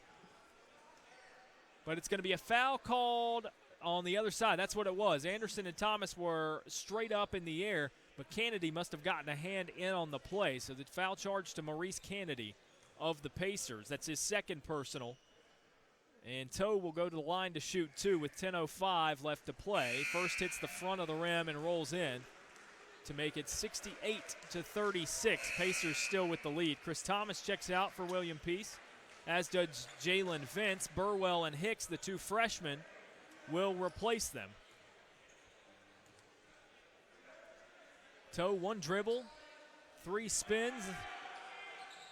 But it's going to be a foul called on the other side. That's what it was. Anderson and Thomas were straight up in the air, but Kennedy must have gotten a hand in on the play. So the foul charge to Maurice Kennedy of the Pacers. That's his second personal. And Toe will go to the line to shoot 2 with 10:05 left to play. First hits the front of the rim and rolls in to make it 68-36. Pacers still with the lead. Chris Thomas checks out for William Peace, as does Jalen Vince. Burwell and Hicks, the 2 freshmen, will replace them. Toe 1 dribble, 3 spins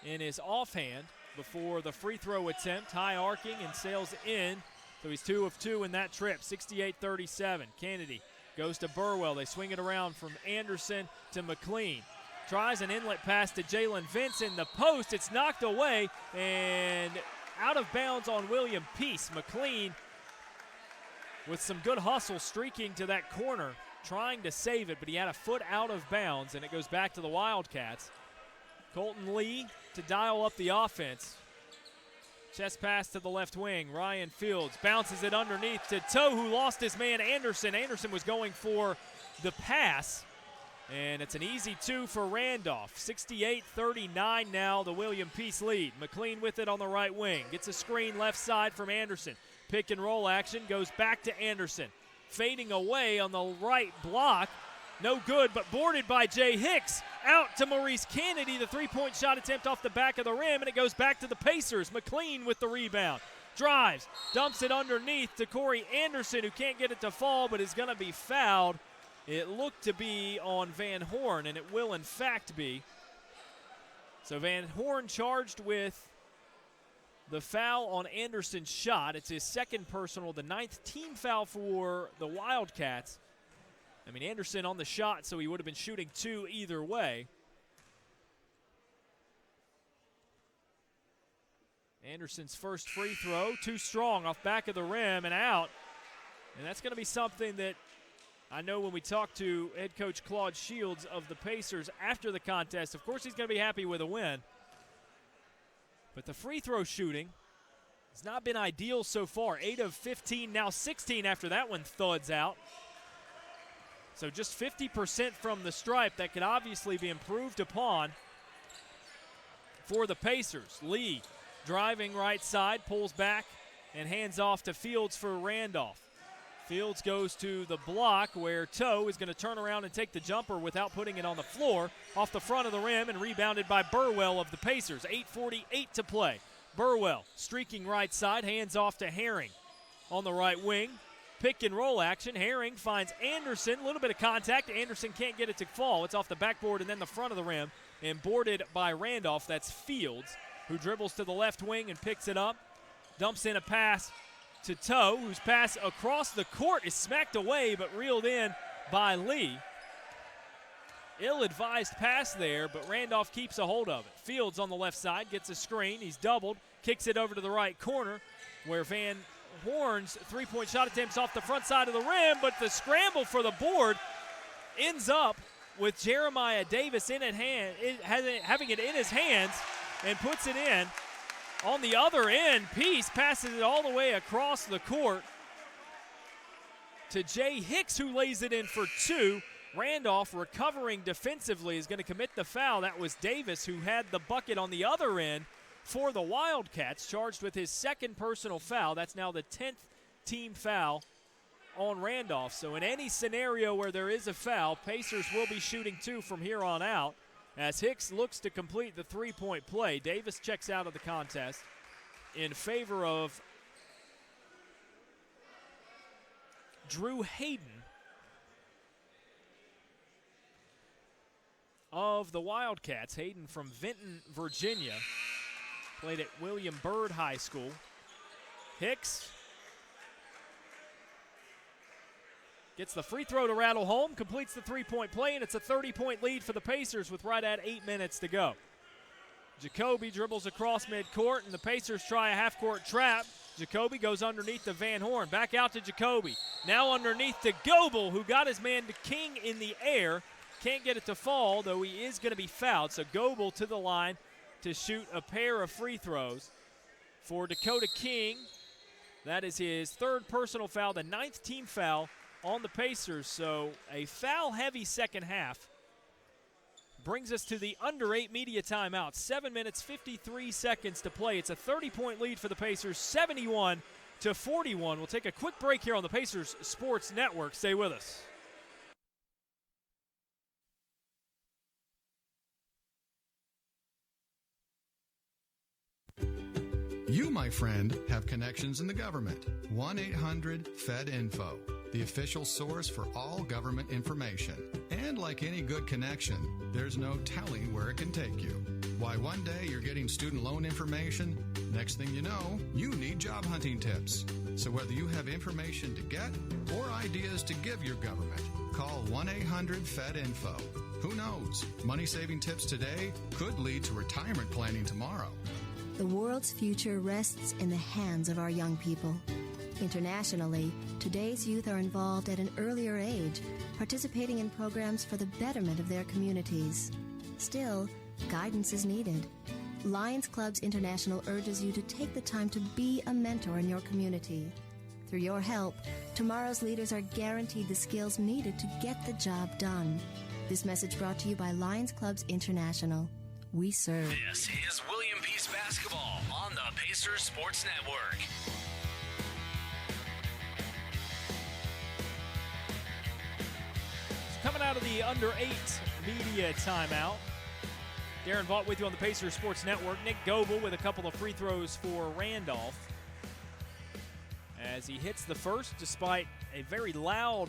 in his offhand before the free throw attempt, high arcing and sails in. So he's 2 of 2 in that trip. 68-37. Kennedy goes to Burwell. They swing it around from Anderson to McLean. Tries an inlet pass to Jalen Vince in the post. It's knocked away and out of bounds on William Peace. McLean with some good hustle streaking to that corner, trying to save it, but he had a foot out of bounds, and it goes back to the Wildcats. Colton Lee to dial up the offense. Chest pass to the left wing. Ryan Fields bounces it underneath to Toe, who lost his man Anderson. Anderson was going for the pass, and it's an easy 2 for Randolph. 68-39 now, the William Peace lead. McLean with it on the right wing. Gets a screen left side from Anderson. Pick and roll action goes back to Anderson. Fading away on the right block. No good, but boarded by Jay Hicks. Out to Maurice Kennedy, the 3-point shot attempt off the back of the rim, and it goes back to the Pacers. McLean with the rebound. Drives, dumps it underneath to Corey Anderson, who can't get it to fall, but is going to be fouled. It looked to be on Van Horn, and it will in fact be. So Van Horn charged with the foul on Anderson's shot. It's his second personal, the 9th team foul for the Wildcats. I mean, Anderson on the shot, so he would have been shooting 2 either way. Anderson's first free throw, too strong off back of the rim and out. And that's going to be something that I know when we talk to head coach Claude Shields of the Pacers after the contest, of course he's going to be happy with a win. But the free throw shooting has not been ideal so far. 8 of 15, now 16 after that one thuds out. So just 50% from the stripe. That could obviously be improved upon for the Pacers. Lee driving right side, pulls back, and hands off to Fields for Randolph. Fields goes to the block where Toe is going to turn around and take the jumper without putting it on the floor. Off the front of the rim and rebounded by Burwell of the Pacers. 8:48 to play. Burwell streaking right side, hands off to Herring on the right wing. Pick and roll action. Herring finds Anderson. A little bit of contact. Anderson can't get it to fall. It's off the backboard and then the front of the rim and boarded by Randolph. That's Fields, who dribbles to the left wing and picks it up. Dumps in a pass to Toe, whose pass across the court is smacked away but reeled in by Lee. Ill-advised pass there, but Randolph keeps a hold of it. Fields on the left side gets a screen. He's doubled. Kicks it over to the right corner where Van Horn's 3-point shot attempts off the front side of the rim, but the scramble for the board ends up with Jeremiah Davis in at hand, having it in his hands and puts it in. On the other end, Peace passes it all the way across the court to Jay Hicks, who lays it in for 2. Randolph, recovering defensively, is going to commit the foul. That was Davis, who had the bucket on the other end for the Wildcats, charged with his second personal foul. That's now the 10th team foul on Randolph. So in any scenario where there is a foul, Pacers will be shooting 2 from here on out as Hicks looks to complete the 3-point play. Davis checks out of the contest in favor of Drew Hayden of the Wildcats. Hayden from Vinton, Virginia. Played at William Byrd High School. Hicks Gets the free throw to rattle home, completes the three-point play, and it's a 30-point lead for the Pacers with right at 8 minutes to go. Jacoby dribbles across midcourt, and the Pacers try a half-court trap. Jacoby goes underneath to Van Horn. Back out to Jacoby. Now underneath to Goebel, who got his man to King in the air. Can't get it to fall, though he is going to be fouled. So Goebel to the line to shoot a pair of free throws for Dakota King. That is his third personal foul, the 9th team foul on the Pacers. So a foul-heavy second half brings us to the under 8 media timeout. 7 minutes, 53 seconds to play. It's a 30-point lead for the Pacers, 71-41. We'll take a quick break here on the Pacers Sports Network. Stay with us. You, my friend, have connections in the government. 1-800-FED-INFO, the official source for all government information. And like any good connection, there's no telling where it can take you. Why one day you're getting student loan information, next thing you know, you need job hunting tips. So whether you have information to get or ideas to give your government, call 1-800-FED-INFO. Who knows? Money-saving tips today could lead to retirement planning tomorrow. The world's future rests in the hands of our young people. Internationally, today's youth are involved at an earlier age, participating in programs for the betterment of their communities. Still, guidance is needed. Lions Clubs International urges you to take the time to be a mentor in your community. Through your help, tomorrow's leaders are guaranteed the skills needed to get the job done. This message brought to you by Lions Clubs International. We serve. This is William Peace Basketball on the Pacers Sports Network. Coming out of the under 8 media timeout, Darren Vaught with you on the Pacers Sports Network. Nick Goebel with a couple of free throws for Randolph as he hits the first despite a very loud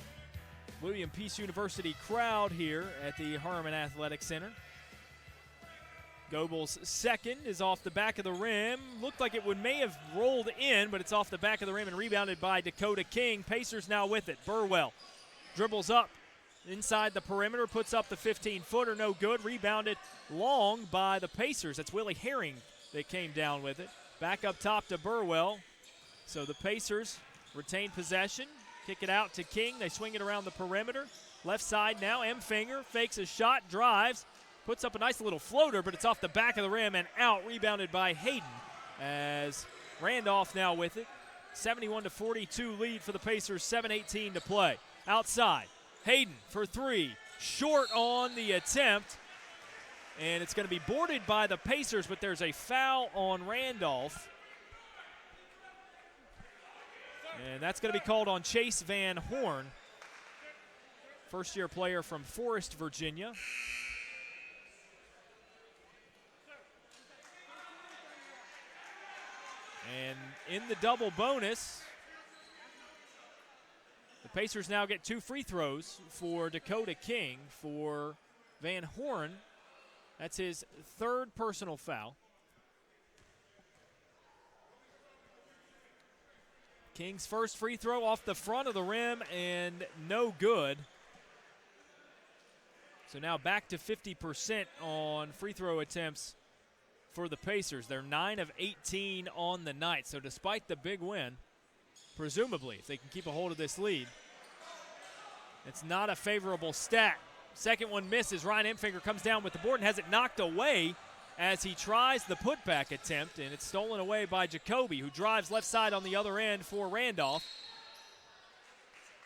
William Peace University crowd here at the Harmon Athletic Center. Goebel's second is off the back of the rim. Looked like it may have rolled in, but it's off the back of the rim and rebounded by Dakota King. Pacers now with it. Burwell dribbles up inside the perimeter, puts up the 15-footer, no good. Rebounded long by the Pacers. That's Willie Herring that came down with it. Back up top to Burwell. So the Pacers retain possession, kick it out to King. They swing it around the perimeter. Left side now, M-Finger fakes a shot, drives. Puts up a nice little floater, but it's off the back of the rim and out, rebounded by Hayden as Randolph now with it. 71-42 lead for the Pacers, 7:18 to play. Outside, Hayden for three, short on the attempt, and it's going to be boarded by the Pacers, but there's a foul on Randolph. And that's going to be called on Chase Van Horn, first-year player from Forest, Virginia. And in the double bonus, the Pacers now get 2 free throws for Dakota King. For Van Horn, that's his third personal foul. King's first free throw off the front of the rim and no good. So now back to 50% on free throw attempts for the Pacers. They're 9 of 18 on the night. So despite the big win, presumably, if they can keep a hold of this lead, it's not a favorable stat. Second one misses. Ryan Emfinger comes down with the board and has it knocked away as he tries the putback attempt, and it's stolen away by Jacoby, who drives left side on the other end for Randolph.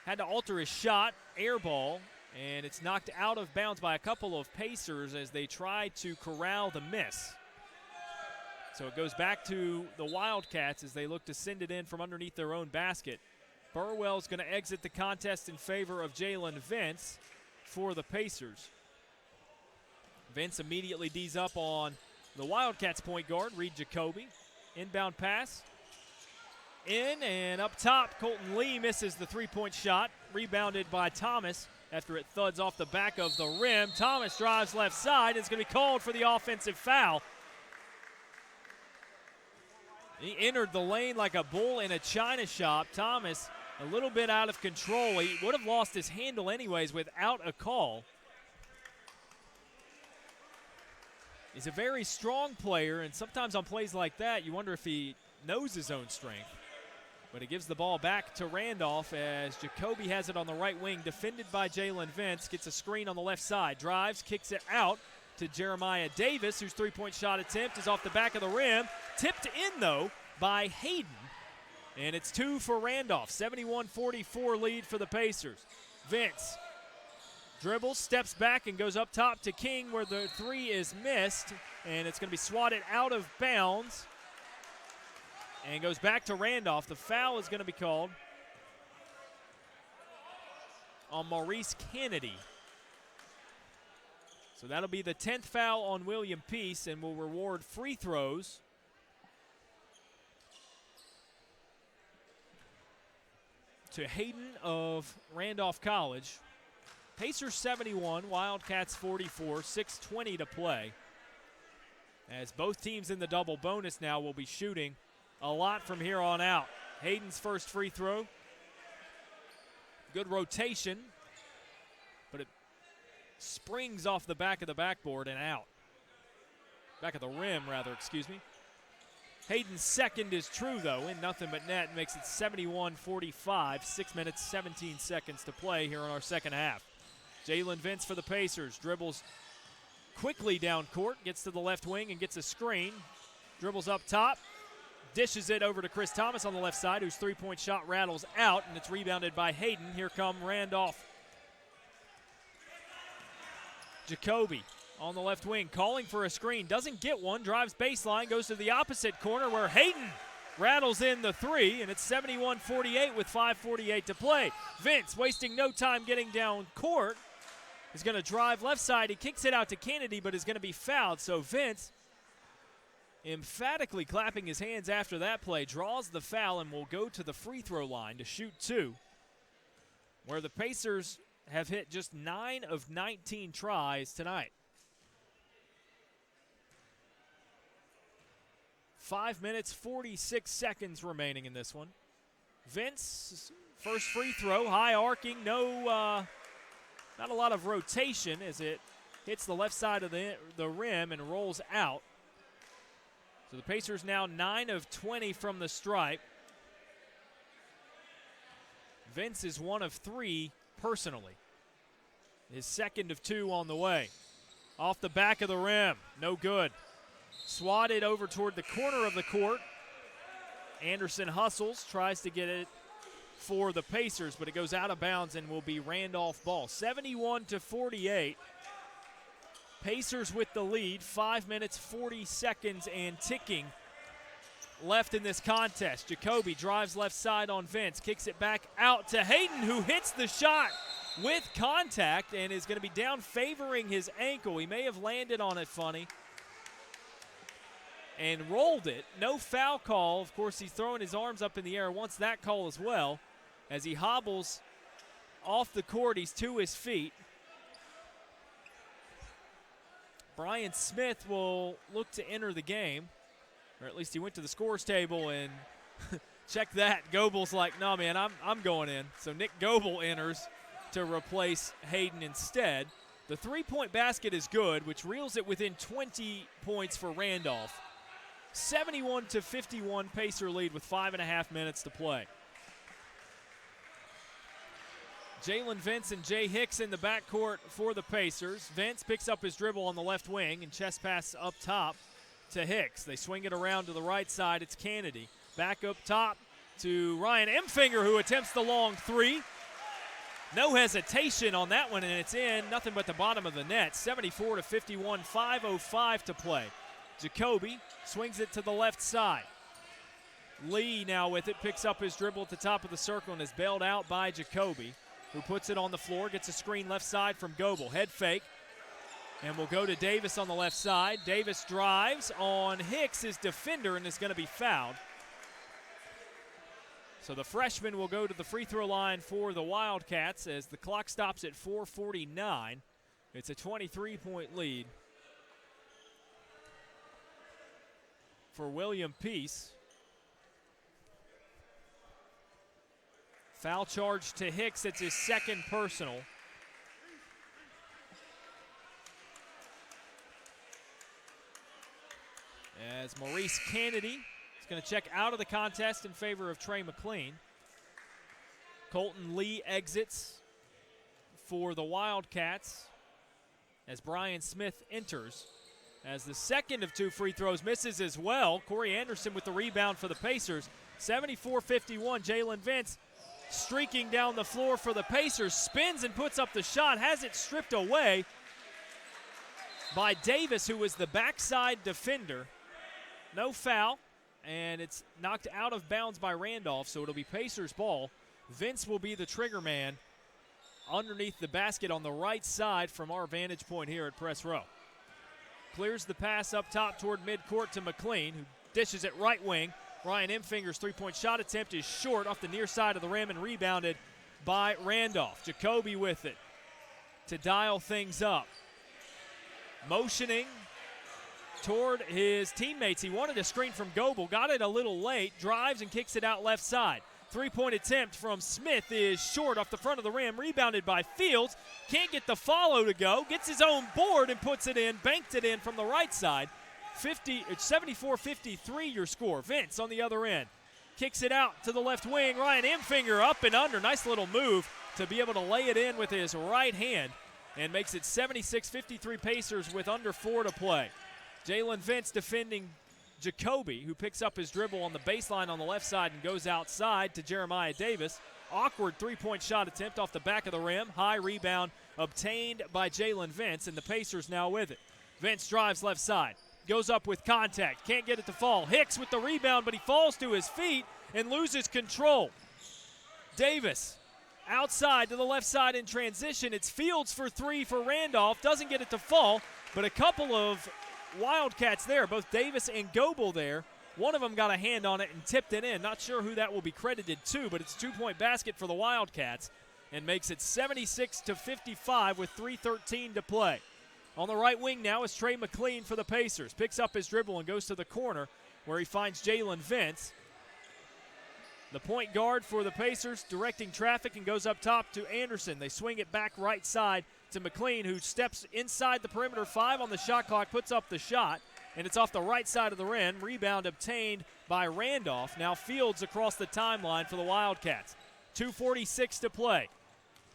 Had to alter his shot, air ball, and it's knocked out of bounds by a couple of Pacers as they try to corral the miss. So it goes back to the Wildcats as they look to send it in from underneath their own basket. Burwell's going to exit the contest in favor of Jalen Vince for the Pacers. Vince immediately D's up on the Wildcats point guard, Reed Jacoby. Inbound pass. In and up top, Colton Lee misses the three-point shot. Rebounded by Thomas after it thuds off the back of the rim. Thomas drives left side. It's going to be called for the offensive foul. He entered the lane like a bull in a china shop. Thomas a little bit out of control. He would have lost his handle anyways without a call. He's a very strong player, and sometimes on plays like that, you wonder if he knows his own strength. But he gives the ball back to Randolph as Jacoby has it on the right wing, defended by Jalen Vince. Gets a screen on the left side, drives, kicks it out to Jeremiah Davis, whose three-point shot attempt is off the back of the rim. Tipped in, though, by Hayden. And it's 2 for Randolph. 71-44 lead for the Pacers. Vince dribbles, steps back, and goes up top to King where the three is missed. And it's going to be swatted out of bounds. And goes back to Randolph. The foul is going to be called on Maurice Kennedy. So that'll be the 10th foul on William Peace and will reward free throws. To Hayden of Randolph College. Pacers 71, Wildcats 44, 6:20 to play. As both teams in the double bonus now will be shooting a lot from here on out. Hayden's first free throw. Good rotation, but it springs off the back of the backboard and out. Back of the rim, rather, excuse me. Hayden's second is true, though, in nothing but net. Makes it 71-45, 6 minutes, 17 seconds to play here in our second half. Jalen Vince for the Pacers dribbles quickly down court, gets to the left wing and gets a screen. Dribbles up top, dishes it over to Chris Thomas on the left side, whose three-point shot rattles out, and it's rebounded by Hayden. Here come Randolph. Jacoby on the left wing, calling for a screen. Doesn't get one, drives baseline, goes to the opposite corner where Hayden rattles in the three, and it's 71-48 with 5:48 to play. Vince, wasting no time getting down court, is going to drive left side. He kicks it out to Kennedy, but is going to be fouled. So Vince, emphatically clapping his hands after that play, draws the foul and will go to the free throw line to shoot two, where the Pacers have hit just 9 of 19 tries tonight. 5 minutes, 46 seconds remaining in this one. Vince, first free throw, high arcing, not a lot of rotation as it hits the left side of the rim and rolls out. So the Pacers now 9 of 20 from the stripe. Vince is 1 of 3 personally. His second of 2 on the way. Off the back of the rim, no good. Swatted over toward the corner of the court. Anderson hustles, tries to get it for the Pacers, but it goes out of bounds and will be Randolph ball. 71-48. Pacers with the lead, 5 minutes, 40 seconds and ticking left in this contest. Jacoby drives left side on Vince, kicks it back out to Hayden, who hits the shot with contact and is going to be down favoring his ankle. He may have landed on it funny and rolled it. No foul call. Of course, he's throwing his arms up in the air. Wants that call as well. As he hobbles off the court, he's to his feet. Brian Smith will look to enter the game, or at least he went to the scores table and check that. Goble's like, no, man, I'm going in. So Nick Goble enters to replace Hayden instead. The three-point basket is good, which reels it within 20 points for Randolph. 71-51 Pacer lead with 5.5 minutes to play. Jalen Vince and Jay Hicks in the backcourt for the Pacers. Vince picks up his dribble on the left wing and chest pass up top to Hicks. They swing it around to the right side. It's Kennedy. Back up top to Ryan Emfinger, who attempts the long three. No hesitation on that one, and it's in. Nothing but the bottom of the net. 74-51, 5:05 to play. Jacoby swings it to the left side. Lee now with it, picks up his dribble at the top of the circle and is bailed out by Jacoby, who puts it on the floor, gets a screen left side from Goble. Head fake, and will go to Davis on the left side. Davis drives on Hicks, his defender, and is going to be fouled. So the freshman will go to the free throw line for the Wildcats as the clock stops at 4:49. It's a 23-point lead for William Peace. Foul charge to Hicks. It's his second personal. As Maurice Kennedy is going to check out of the contest in favor of Trey McLean. Colton Lee exits for the Wildcats as Brian Smith enters. As the second of 2 free throws misses as well. Corey Anderson with the rebound for the Pacers. 74-51, Jalen Vince streaking down the floor for the Pacers. Spins and puts up the shot, has it stripped away by Davis, who was the backside defender. No foul, and it's knocked out of bounds by Randolph, so it'll be Pacers ball. Vince will be the trigger man underneath the basket on the right side from our vantage point here at Press Row. Clears the pass up top toward midcourt to McLean, who dishes it right wing. Ryan Emfinger's three-point shot attempt is short off the near side of the rim and rebounded by Randolph. Jacoby with it to dial things up. Motioning toward his teammates. He wanted a screen from Goebel, got it a little late, drives and kicks it out left side. Three-point attempt from Smith is short off the front of the rim, rebounded by Fields. Can't get the follow to go, gets his own board and puts it in, banked it in from the right side. 74-53 your score. Vince on the other end. Kicks it out to the left wing. Ryan Emfinger up and under. Nice little move to be able to lay it in with his right hand and makes it 76-53 Pacers with under 4 to play. Jalen Vince defending Jacoby, who picks up his dribble on the baseline on the left side and goes outside to Jeremiah Davis. Awkward three-point shot attempt off the back of the rim. High rebound obtained by Jalen Vince, and the Pacers now with it. Vince drives left side. Goes up with contact. Can't get it to fall. Hicks with the rebound, but he falls to his feet and loses control. Davis outside to the left side in transition. It's Fields for 3 for Randolph. Doesn't get it to fall, but a couple of Wildcats there, both Davis and Goebel there. One of them got a hand on it and tipped it in. Not sure who that will be credited to, but it's a 2-point basket for the Wildcats and makes it 76-55 with 3:13 to play. On the right wing now is Trey McLean for the Pacers. Picks up his dribble and goes to the corner where he finds Jalen Vince. The point guard for the Pacers directing traffic and goes up top to Anderson. They swing it back right side to McLean, who steps inside the perimeter 5 on the shot clock, puts up the shot, and it's off the right side of the rim. Rebound obtained by Randolph. Now Fields across the timeline for the Wildcats. 2:46 to play.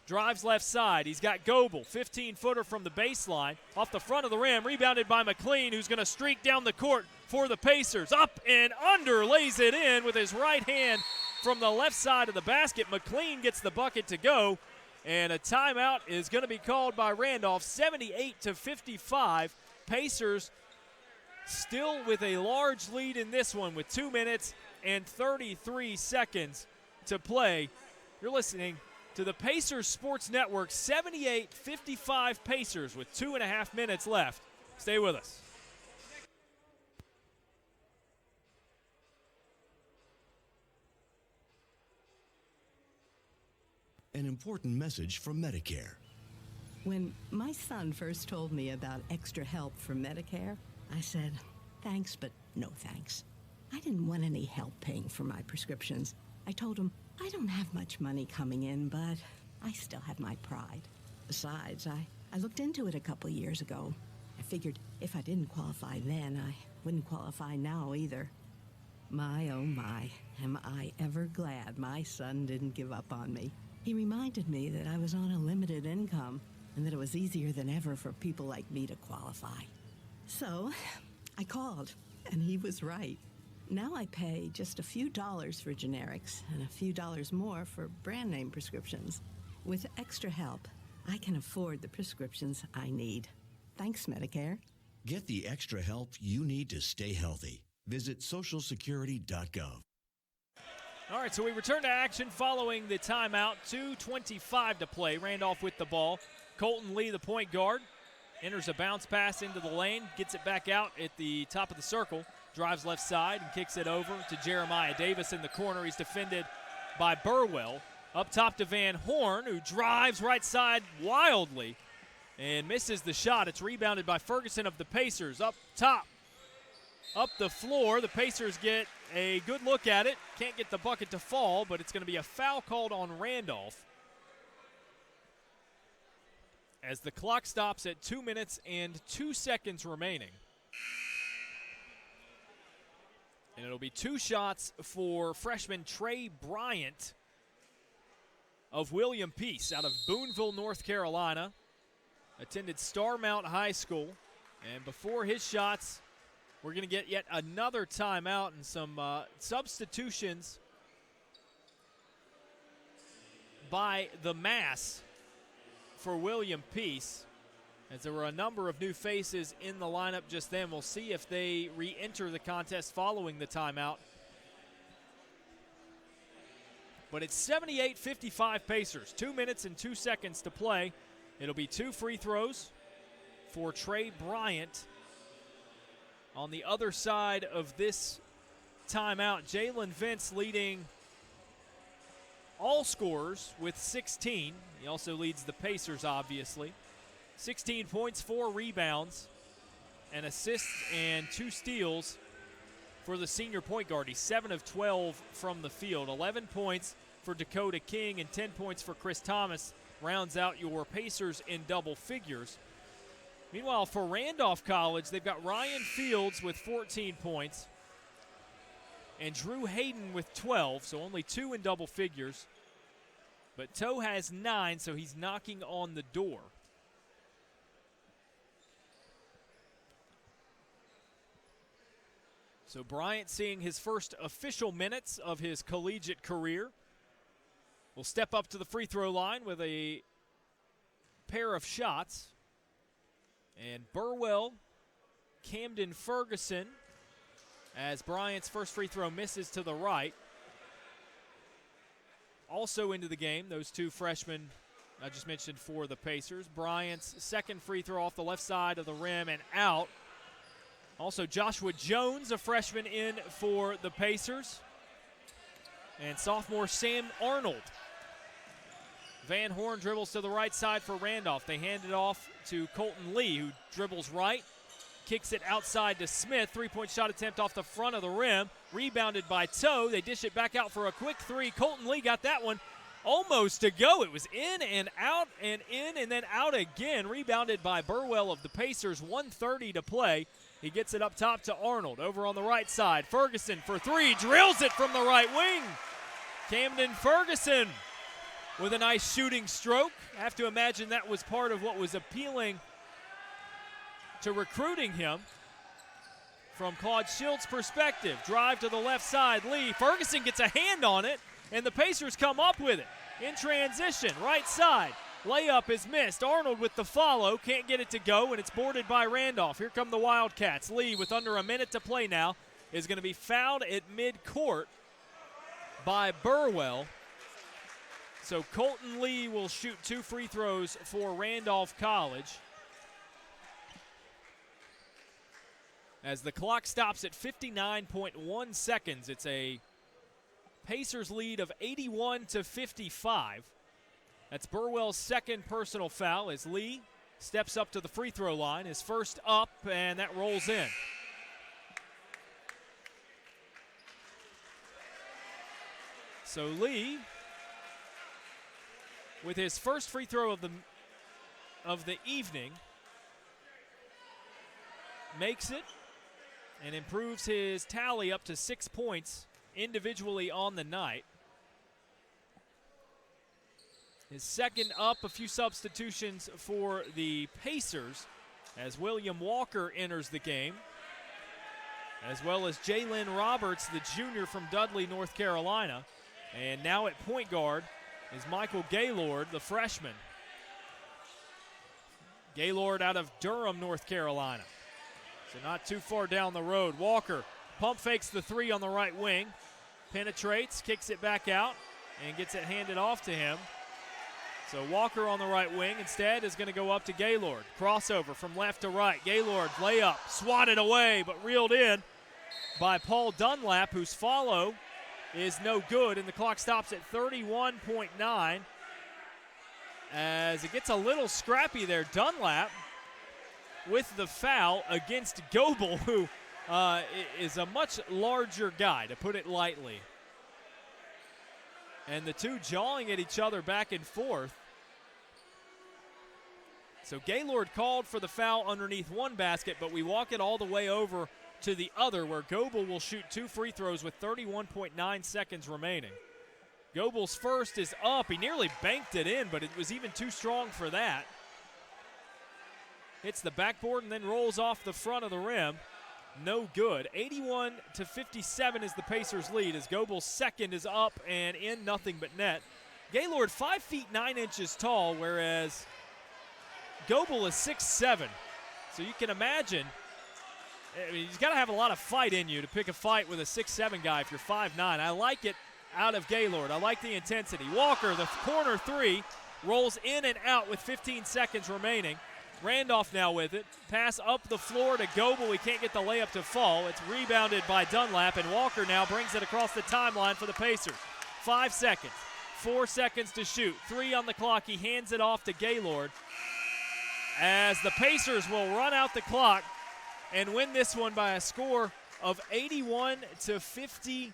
Drives left side. He's got Goebel, 15-footer from the baseline, off the front of the rim, rebounded by McLean, who's going to streak down the court for the Pacers. Up and under, lays it in with his right hand from the left side of the basket. McLean gets the bucket to go, and a timeout is going to be called by Randolph. 78-55. Pacers still with a large lead in this one with 2 minutes and 33 seconds to play. You're listening to the Pacers Sports Network. 78-55 Pacers with 2.5 minutes left. Stay with us. An important message from Medicare. When my son first told me about extra help from Medicare, I said, thanks, but no thanks. I didn't want any help paying for my prescriptions. I told him, I don't have much money coming in, but I still have my pride. Besides, I looked into it a couple years ago. I figured if I didn't qualify then, I wouldn't qualify now either. My, oh my, am I ever glad my son didn't give up on me. He reminded me that I was on a limited income and that it was easier than ever for people like me to qualify. So I called, and he was right. Now I pay just a few dollars for generics and a few dollars more for brand name prescriptions. With extra help, I can afford the prescriptions I need. Thanks, Medicare. Get the extra help you need to stay healthy. Visit socialsecurity.gov. All right, so we return to action following the timeout. 2:25 to play. Randolph with the ball. Colton Lee, the point guard, enters a bounce pass into the lane, gets it back out at the top of the circle, drives left side and kicks it over to Jeremiah Davis in the corner. He's defended by Burwell. Up top to Van Horn, who drives right side wildly and misses the shot. It's rebounded by Ferguson of the Pacers. Up top up the floor. The Pacers get a good look at it. Can't get the bucket to fall, but it's going to be a foul called on Randolph as the clock stops at 2 minutes and 2 seconds remaining. And it'll be 2 shots for freshman Trey Bryant of William Peace out of Boonville, North Carolina. Attended Starmount High School. And before his shots, we're going to get yet another timeout and some substitutions by the Mass for William Peace, as there were a number of new faces in the lineup just then. We'll see if they re-enter the contest following the timeout. But it's 78-55 Pacers. 2 minutes and 2 seconds to play. It'll be 2 free throws for Trey Bryant. On the other side of this timeout, Jalen Vince leading all scorers with 16. He also leads the Pacers, obviously. 16 points, 4 rebounds, an assist, and 2 steals for the senior point guard. He's 7 of 12 from the field. 11 points for Dakota King and 10 points for Chris Thomas rounds out your Pacers in double figures. Meanwhile, for Randolph College, they've got Ryan Fields with 14 points and Drew Hayden with 12, so only 2 in double figures. But Toe has 9, so he's knocking on the door. So Bryant seeing his first official minutes of his collegiate career. Will step up to the free throw line with a pair of shots. And Burwell, Camden Ferguson, as Bryant's first free throw misses to the right. Also into the game, those 2 freshmen I just mentioned for the Pacers. Bryant's second free throw off the left side of the rim and out. Also Joshua Jones, a freshman, in for the Pacers. And sophomore Sam Arnold. Van Horn dribbles to the right side for Randolph. They hand it off to Colton Lee, who dribbles right, kicks it outside to Smith. 3-point shot attempt off the front of the rim. Rebounded by Toe. They dish it back out for a quick 3. Colton Lee got that one almost to go. It was in and out and in and then out again. Rebounded by Burwell of the Pacers. 1:30 to play. He gets it up top to Arnold. Over on the right side, Ferguson for 3. Drills it from the right wing. Camden Ferguson with a nice shooting stroke. I have to imagine that was part of what was appealing to recruiting him. From Claude Schilt's perspective, drive to the left side, Lee. Ferguson gets a hand on it, and the Pacers come up with it. In transition, right side, layup is missed. Arnold with the follow, can't get it to go, and it's boarded by Randolph. Here come the Wildcats. Lee, with under a minute to play now, is going to be fouled at midcourt by Burwell. So Colton Lee will shoot 2 free throws for Randolph College. As the clock stops at 59.1 seconds, it's a Pacers lead of 81-55. That's Burwell's second personal foul as Lee steps up to the free throw line. His first up, and that rolls in. So Lee, with his first free throw of the evening, makes it and improves his tally up to 6 points individually on the night. His second up, a few substitutions for the Pacers as William Walker enters the game, as well as Jalen Roberts, the junior from Dudley, North Carolina. And now at point guard is Michael Gaylord, the freshman. Gaylord out of Durham, North Carolina. So not too far down the road. Walker pump fakes the 3 on the right wing. Penetrates, kicks it back out, and gets it handed off to him. So Walker on the right wing instead is going to go up to Gaylord. Crossover from left to right. Gaylord layup, swatted away, but reeled in by Paul Dunlap, whose follow is no good, and the clock stops at 31.9 as it gets a little scrappy there. Dunlap with the foul against Goebel, who is a much larger guy, to put it lightly. And the two jawing at each other back and forth. So Gaylord called for the foul underneath one basket, but we walk it all the way over to the other, where Goebel will shoot 2 free throws with 31.9 seconds remaining. Goebel's first is up. He nearly banked it in, but it was even too strong for that. Hits the backboard and then rolls off the front of the rim. No good. 81-57 is the Pacers' lead as Goebel's second is up and in, nothing but net. Gaylord 5 feet 9 inches tall, whereas Goebel is 6'7". So you can imagine, I mean, you've got to have a lot of fight in you to pick a fight with a 6'7" guy if you're 5'9". I like it out of Gaylord. I like the intensity. Walker, the corner three, rolls in and out with 15 seconds remaining. Randolph now with it. Pass up the floor to Goebel. He can't get the layup to fall. It's rebounded by Dunlap, and Walker now brings it across the timeline for the Pacers. 5 seconds. 4 seconds to shoot. 3 on the clock. He hands it off to Gaylord as the Pacers will run out the clock and win this one by a score of 81-58.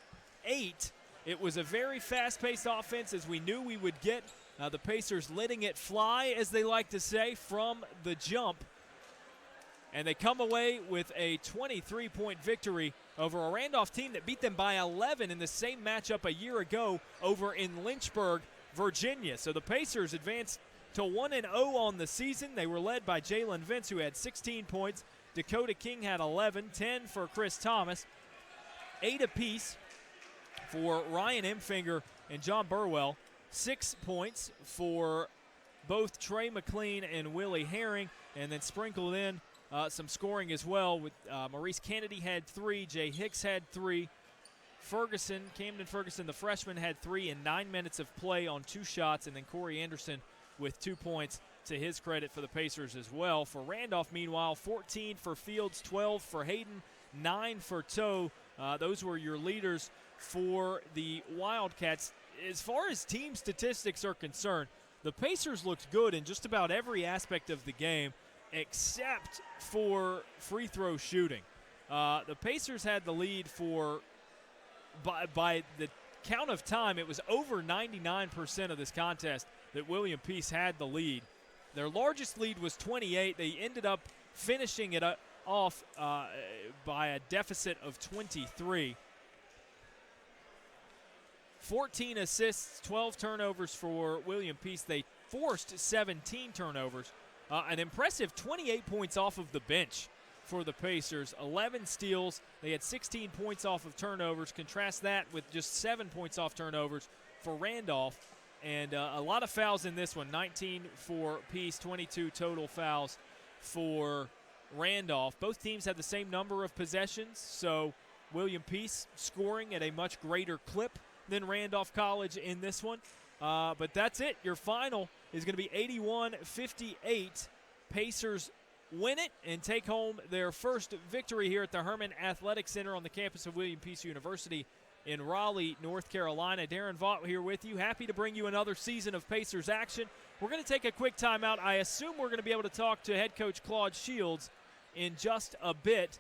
It was a very fast-paced offense, as we knew we would get. The Pacers letting it fly, as they like to say, from the jump. And they come away with a 23-point victory over a Randolph team that beat them by 11 in the same matchup a year ago over in Lynchburg, Virginia. So the Pacers advanced to 1-0 on the season. They were led by Jalen Vince, who had 16 points. Dakota King had 11, 10 for Chris Thomas, 8 apiece for Ryan Emfinger and John Burwell. 6 points for both Trey McLean and Willie Herring, and then sprinkled in some scoring as well with Maurice Kennedy had 3, Jay Hicks had 3, Camden Ferguson, the freshman, had 3 in 9 minutes of play on 2 shots, and then Corey Anderson with 2 points to his credit for the Pacers as well. For Randolph, meanwhile, 14 for Fields, 12 for Hayden, 9 for Toe. Those were your leaders for the Wildcats. As far as team statistics are concerned, the Pacers looked good in just about every aspect of the game except for free throw shooting. The Pacers had the lead for, by the count of time, it was over 99% of this contest that William Peace had the lead. Their largest lead was 28. They ended up finishing it off by a deficit of 23. 14 assists, 12 turnovers for William Peace. They forced 17 turnovers. An impressive 28 points off of the bench for the Pacers. 11 steals. They had 16 points off of turnovers. Contrast that with just 7 points off turnovers for Randolph. And a lot of fouls in this one. 19 for Peace, 22 total fouls for Randolph. Both teams had the same number of possessions, so William Peace scoring at a much greater clip than Randolph College in this one. But that's it. Your final is going to be 81-58. Pacers win it and take home their first victory here at the Herman Athletic Center on the campus of William Peace University in Raleigh, North Carolina. Darren Vaught here with you. Happy to bring you another season of Pacers action. We're going to take a quick timeout. I assume we're going to be able to talk to head coach Claude Shields in just a bit.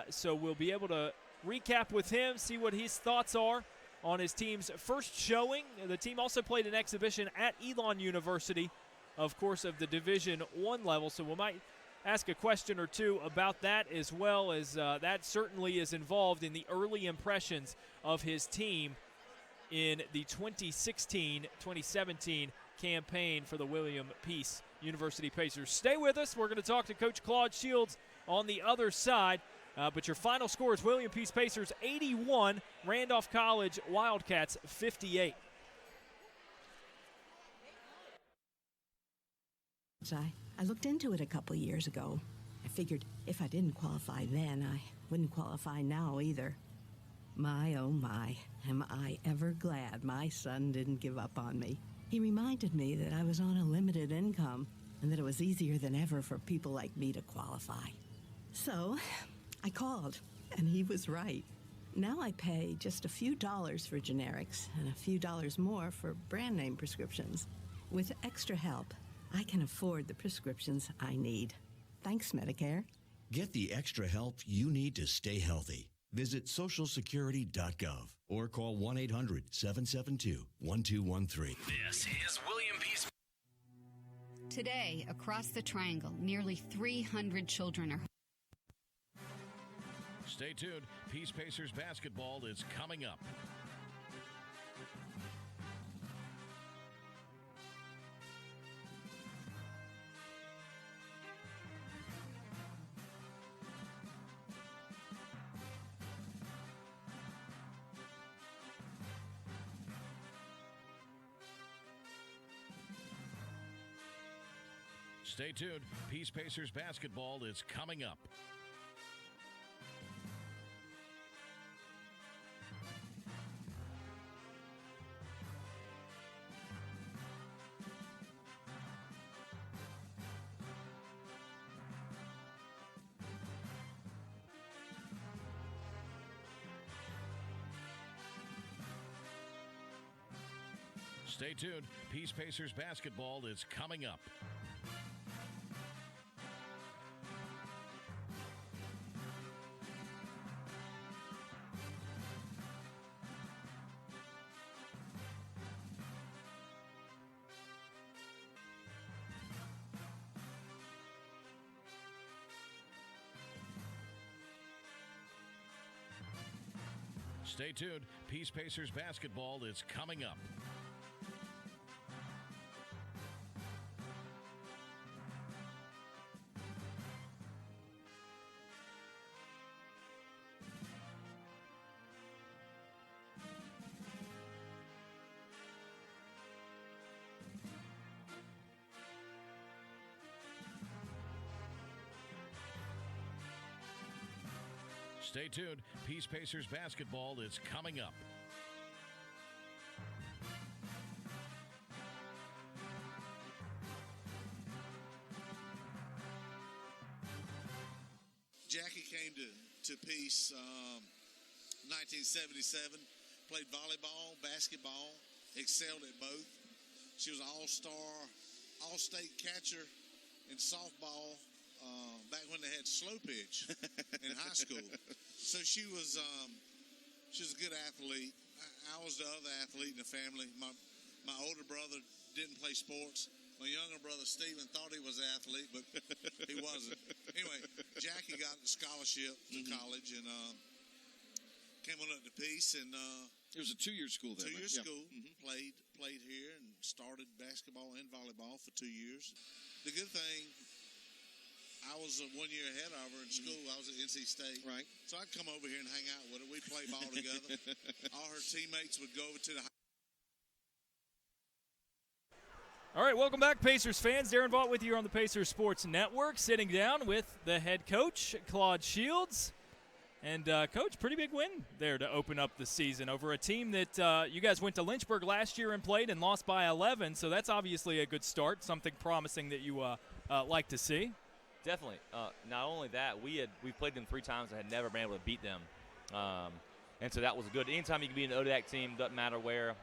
So we'll be able to recap with him, see what his thoughts are on his team's first showing. The team also played an exhibition at Elon University, of course, of the Division I level, so we might ask a question or two about that, as well as that certainly is involved in the early impressions of his team in the 2016-2017 campaign for the William Peace University Pacers. Stay with us. We're going to talk to Coach Claude Shields on the other side. But your final score is William Peace Pacers 81, Randolph College Wildcats 58. I looked into it a couple years ago. I figured if I didn't qualify then, I wouldn't qualify now either. My, oh my, am I ever glad my son didn't give up on me. He reminded me that I was on a limited income and that it was easier than ever for people like me to qualify. So I called, and he was right. Now I pay just a few dollars for generics and a few dollars more for brand name prescriptions. With extra help, I can afford the prescriptions I need. Thanks, Medicare. Get the extra help you need to stay healthy. Visit socialsecurity.gov or call 1-800-772-1213. This is William P. Today, across the Triangle, nearly 300 children are. Stay tuned. Peace Pacers basketball is coming up. Stay tuned. Peace Pacers basketball is coming up. Stay tuned. Peace Pacers basketball is coming up. Stay tuned. Peace Pacers basketball is coming up. Stay tuned. Peace Pacers basketball is coming up. Jackie came to Peace 1977, played volleyball, basketball, excelled at both. She was an all-star, all-state catcher in softball back when they had slow pitch in high school. So she was a good athlete. I was the other athlete in the family. My older brother didn't play sports. My younger brother, Stephen, thought he was an athlete, but he wasn't. Anyway, Jackie got a scholarship to college and came on up to Peace. And it was a 2-year school then. 2-year school. Played here and started basketball and volleyball for 2 years. The good thing, I was 1 year ahead of her in school. I was at NC State. Right. So I'd come over here and hang out with her. We'd play ball together. All her teammates would go over to the. All right, welcome back, Pacers fans. Darren Vaught with you on the Pacers Sports Network, sitting down with the head coach, Claude Shields. And, Coach, pretty big win there to open up the season over a team that you guys went to Lynchburg last year and played and lost by 11. So that's obviously a good start, something promising that you like to see. Definitely. Not only that, we played them 3 times and had never been able to beat them. And so that was good. Anytime you can beat an ODAC team, doesn't matter where,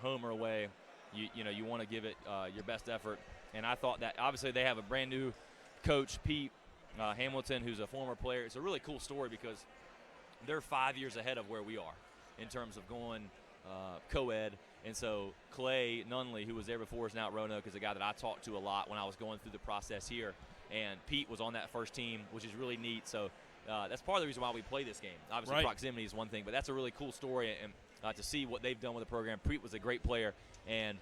home or away, you want to give it your best effort. And I thought that obviously they have a brand new coach, Pete Hamilton, who's a former player. It's a really cool story because they're 5 years ahead of where we are in terms of going co-ed. And so Clay Nunley, who was there before us now at Roanoke, is a guy that I talked to a lot when I was going through the process here. And Pete was on that first team, which is really neat. So that's part of the reason why we play this game. Obviously, proximity is one thing, but that's a really cool story. And to see what they've done with the program. Pete was a great player and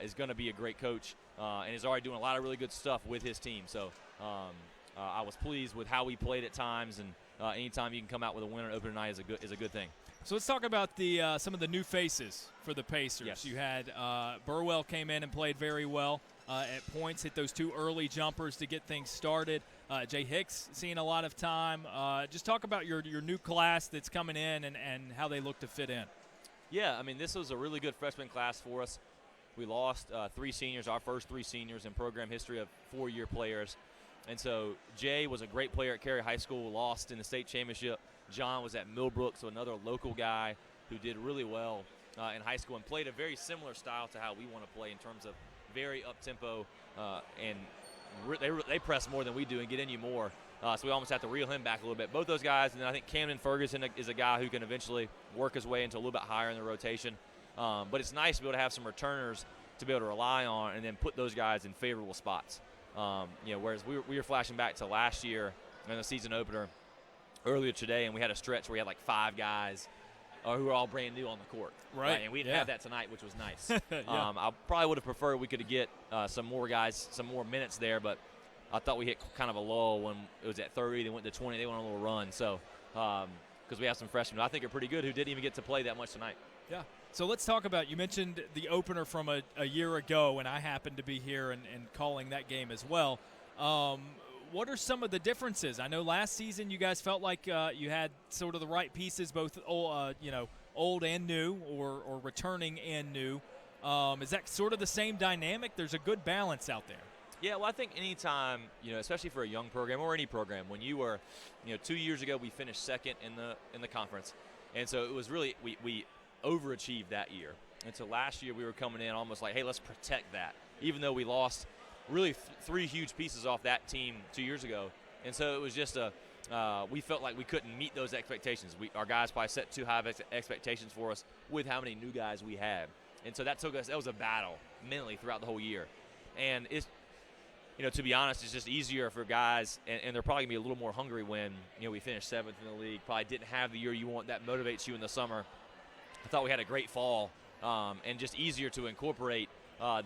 is going to be a great coach and is already doing a lot of really good stuff with his team. So I was pleased with how we played at times, and anytime you can come out with a winner opening night is a good thing. So let's talk about the some of the new faces for the Pacers. Yes. You had Burwell came in and played very well at points, hit those 2 early jumpers to get things started. Jay Hicks seeing a lot of time. Just talk about your new class that's coming in and how they look to fit in. Yeah, I mean, this was a really good freshman class for us. We lost 3 seniors, our first 3 seniors in program history of 4-year players. And so Jay was a great player at Cary High School, lost in the state championship. John was at Millbrook, so another local guy who did really well in high school and played a very similar style to how we want to play in terms of very up-tempo and they press more than we do and get in you more. So we almost have to reel him back a little bit. Both those guys, and then I think Camden Ferguson is a guy who can eventually work his way into a little bit higher in the rotation. But it's nice to be able to have some returners to be able to rely on and then put those guys in favorable spots. Whereas we were flashing back to last year in the season opener earlier today, and we had a stretch where we had like 5 guys who were all brand new on the court. Right. And we didn't have that tonight, which was nice. I probably would have preferred we could get some more guys, some more minutes there, but I thought we hit kind of a lull when it was at 30. They went to 20. They went on a little run. So because we have some freshmen who I think are pretty good who didn't even get to play that much tonight. Yeah. So let's talk about, you mentioned the opener from a year ago, and I happened to be here and calling that game as well. What are some of the differences? I know last season you guys felt like you had sort of the right pieces, both old and new, or returning and new. Is that sort of the same dynamic? There's a good balance out there. Yeah, well, I think anytime, especially for a young program or any program, when you were, 2 years ago we finished second in the conference, and so it was really we overachieved that year. And so last year we were coming in almost like, hey, let's protect that, even though we lost really 3 huge pieces off that team 2 years ago. And so it was just we felt like we couldn't meet those expectations. Our guys probably set too high of expectations for us with how many new guys we had. And so that was a battle mentally throughout the whole year. And it's, to be honest, it's just easier for guys, and they're probably going to be a little more hungry when, we finished 7th in the league, probably didn't have the year you want. That motivates you in the summer. I thought we had a great fall, and just easier to incorporate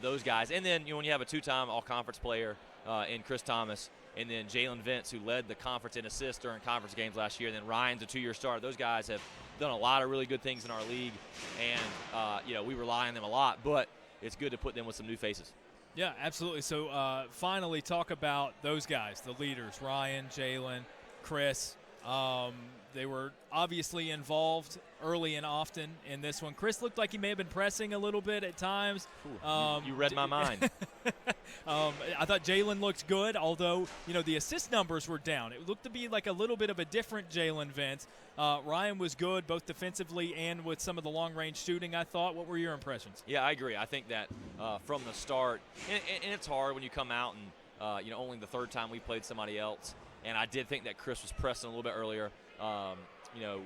those guys. And then, when you have a 2-time all-conference player in Chris Thomas, and then Jalen Vince, who led the conference in assists during conference games last year, and then Ryan's a 2-year starter. Those guys have done a lot of really good things in our league, and, we rely on them a lot, but it's good to put them with some new faces. Yeah, absolutely. So finally talk about those guys, the leaders, Ryan, Jalen, Chris. They were obviously involved early and often in this one. Chris looked like he may have been pressing a little bit at times. You read my mind. I thought Jalen looked good, although, the assist numbers were down. It looked to be like a little bit of a different Jalen Vince. Ryan was good both defensively and with some of the long-range shooting, I thought. What were your impressions? Yeah, I agree. I think that from the start, and it's hard when you come out and, only the 3rd time we played somebody else. And I did think that Chris was pressing a little bit earlier.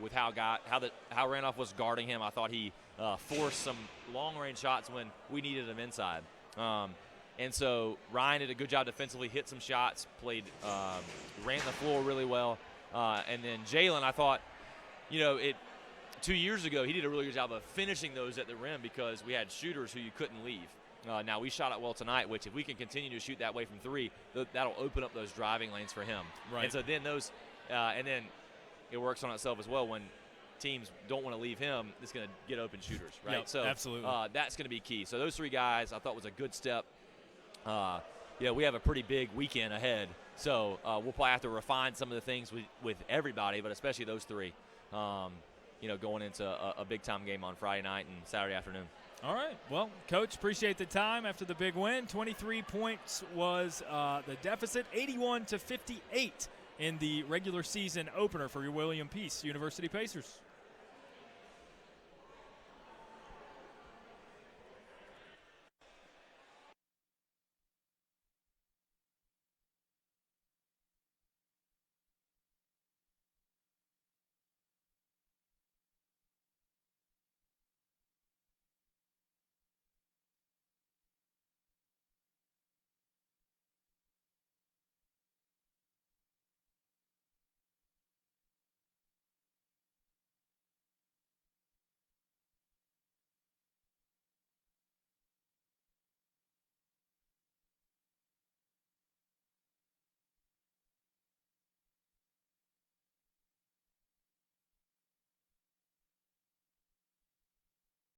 With how Randolph was guarding him, I thought he forced some long-range shots when we needed him inside. And so Ryan did a good job defensively, hit some shots, ran the floor really well. And then Jalen, I thought, 2 years ago, he did a really good job of finishing those at the rim because we had shooters who you couldn't leave. Now, we shot it well tonight, which if we can continue to shoot that way from 3, that'll open up those driving lanes for him. Right. And so then and then it works on itself as well when teams don't want to leave him. It's going to get open shooters, right? Yep, so absolutely. That's going to be key. So those 3 guys I thought was a good step. We have a pretty big weekend ahead. So we'll probably have to refine some of the things with everybody, but especially those 3, going into a big-time game on Friday night and Saturday afternoon. All right. Well, Coach, appreciate the time after the big win. 23 points was the deficit, 81-58 in the regular season opener for your William Peace University Pacers.